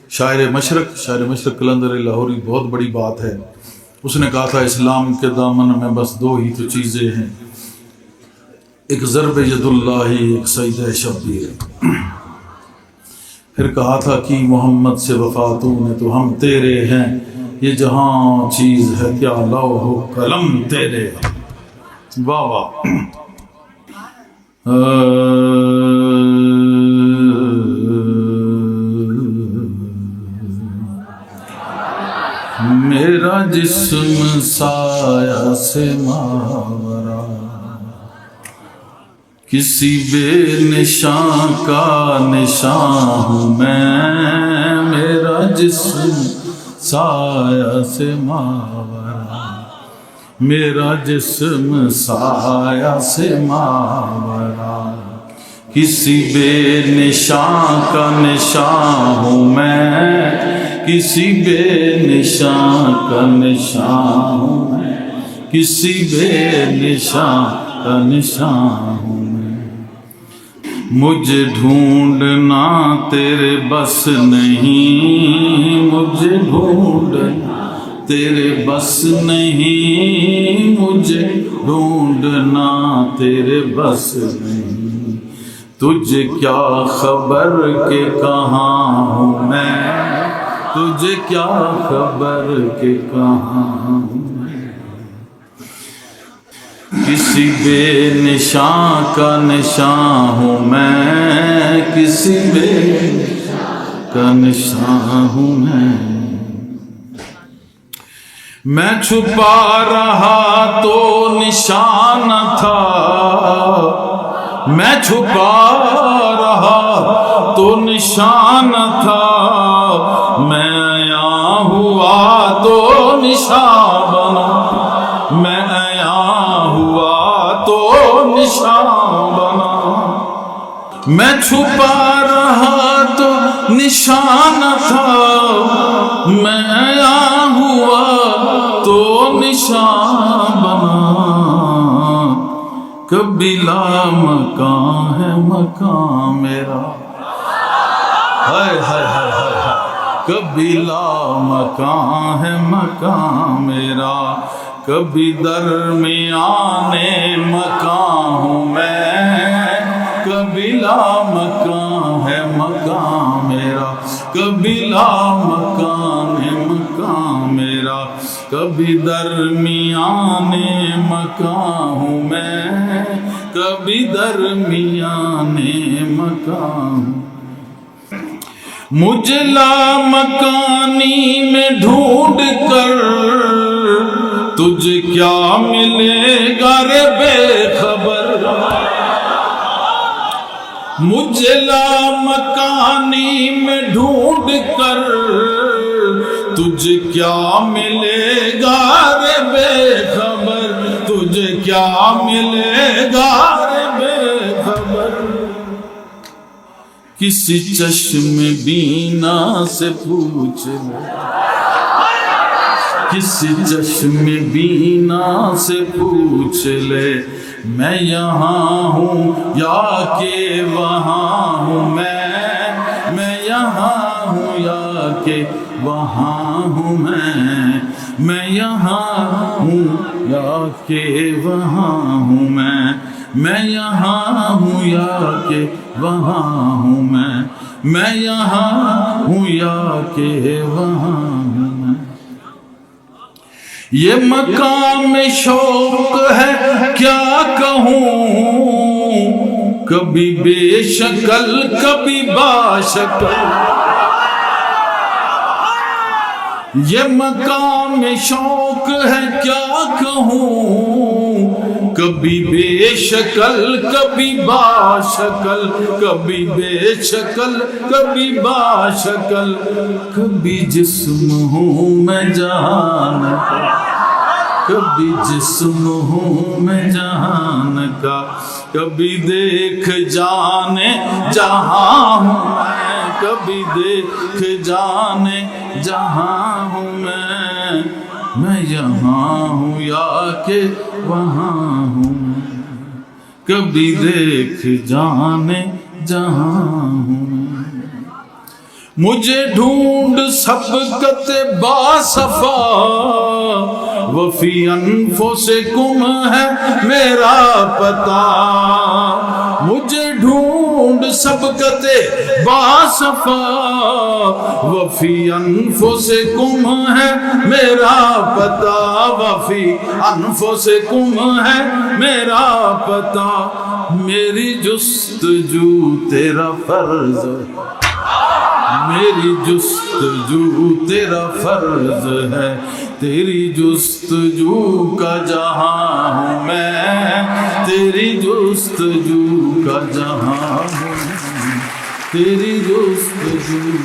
شاعر مشرق قلندر لاہوری، بہت بڑی بات ہے۔ اس نے کہا تھا اسلام کے دامن میں بس 2 ہی تو چیزیں ہیں، ایک ضرب ید اللہ، ایک سجدہ شبیر۔ پھر کہا تھا کہ محمد سے وفاتوں میں تو ہم تیرے ہیں، یہ جہاں چیز ہے کیا لوح و قلم تیرے۔ واہ واہ۔ میرا جسم سایہ سے ماورا، کسی بے نشان کا نشان ہوں میں، میرا جسم سایہ سے ماورا، میرا جسم سایہ سے ماورا، کسی بے نشان کا نشان ہوں میں، کسی بے نشان کا نشان ہوں میں، کسی بے نشان کا نشان ہوں میں۔ مجھے ڈھونڈنا تیرے بس نہیں، مجھے ڈھونڈنا تیرے بس نہیں، مجھے ڈھونڈنا تیرے بس نہیں، تجھے کیا خبر کہ کہاں ہوں میں، تجھے کیا خبر کہ کہاں ہوں میں، کسی بے نشان کا نشان ہوں میں، کسی بے نشان کا نشان ہوں میں۔ میں چھپا رہا تو نشان تھا، میں چھپا رہا تو نشان تھا، میں آیا ہوا تو نشان بنا، میں آیا ہوا تو نشان بنا، میں چھپا رہا تو نشان تھا، میں آیا ہوا تو نشان بنا، کبھی لا مکان ہے مکان میرا، ہائے ہائے ہائے ہائے، کبھی لا مکان ہے مکان میرا، کبھی درمیان مکان ہوں میں، کبھی لا مکان ہے مکان میرا، کبھی لا مکان ہے مکان میرا، کبھی درمیان مکان ہوں میں، کبھی درمیان مکان ہوں، مجھے لا مکانی میں ڈھونڈ کر تجھے کیا ملے گا رے بے خبر، مجھے لا مکانی میں ڈھونڈ کر تجھے کیا ملے گا رے بے خبر، تجھے کیا ملے گا رے بے خبر، کسی چشم بینا سے پوچھ لے، کسی چشم بینا سے پوچھ لے، میں یہاں ہوں یا کہ وہاں ہوں، میں یہاں ہوں یا کہ وہاں ہوں، میں یہاں ہوں یا کہ وہاں ہوں، میں یہاں ہوں یا کہ وہاں ہوں، میں یہاں ہوں یا کہ وہاں ہوں، یہ مقام شوق ہے کیا کہوں، کبھی بے شکل کبھی باشکل، یہ مقام شوق ہے کیا کہوں، کبھی بے شکل کبھی باشکل، کبھی بے شکل کبھی باشکل، کبھی جسم ہوں میں جان کا، کبھی جسم ہوں میں جہان کا، کبھی دیکھ جانے جہاں ہوں میں، کبھی دیکھ جانے جہاں ہوں میں یہاں ہوں یا کہ وہاں ہوں، کبھی دیکھ جانے جہاں ہوں، مجھے ڈھونڈ سبقت باصفا، وفی انفسکم ہے میرا پتہ، مجھے ڈھونڈ سبقت باصفا، وفی انفسکم ہے میرا پتہ، وفی انفسکم ہے میرا پتہ، میری جستجو تیرا فرض، میری جستجو تیرا فرض ہے، تیری جستجو کا جہاں ہوں میں، تیری جستجو کا جہاں ہوں، تیری جستجو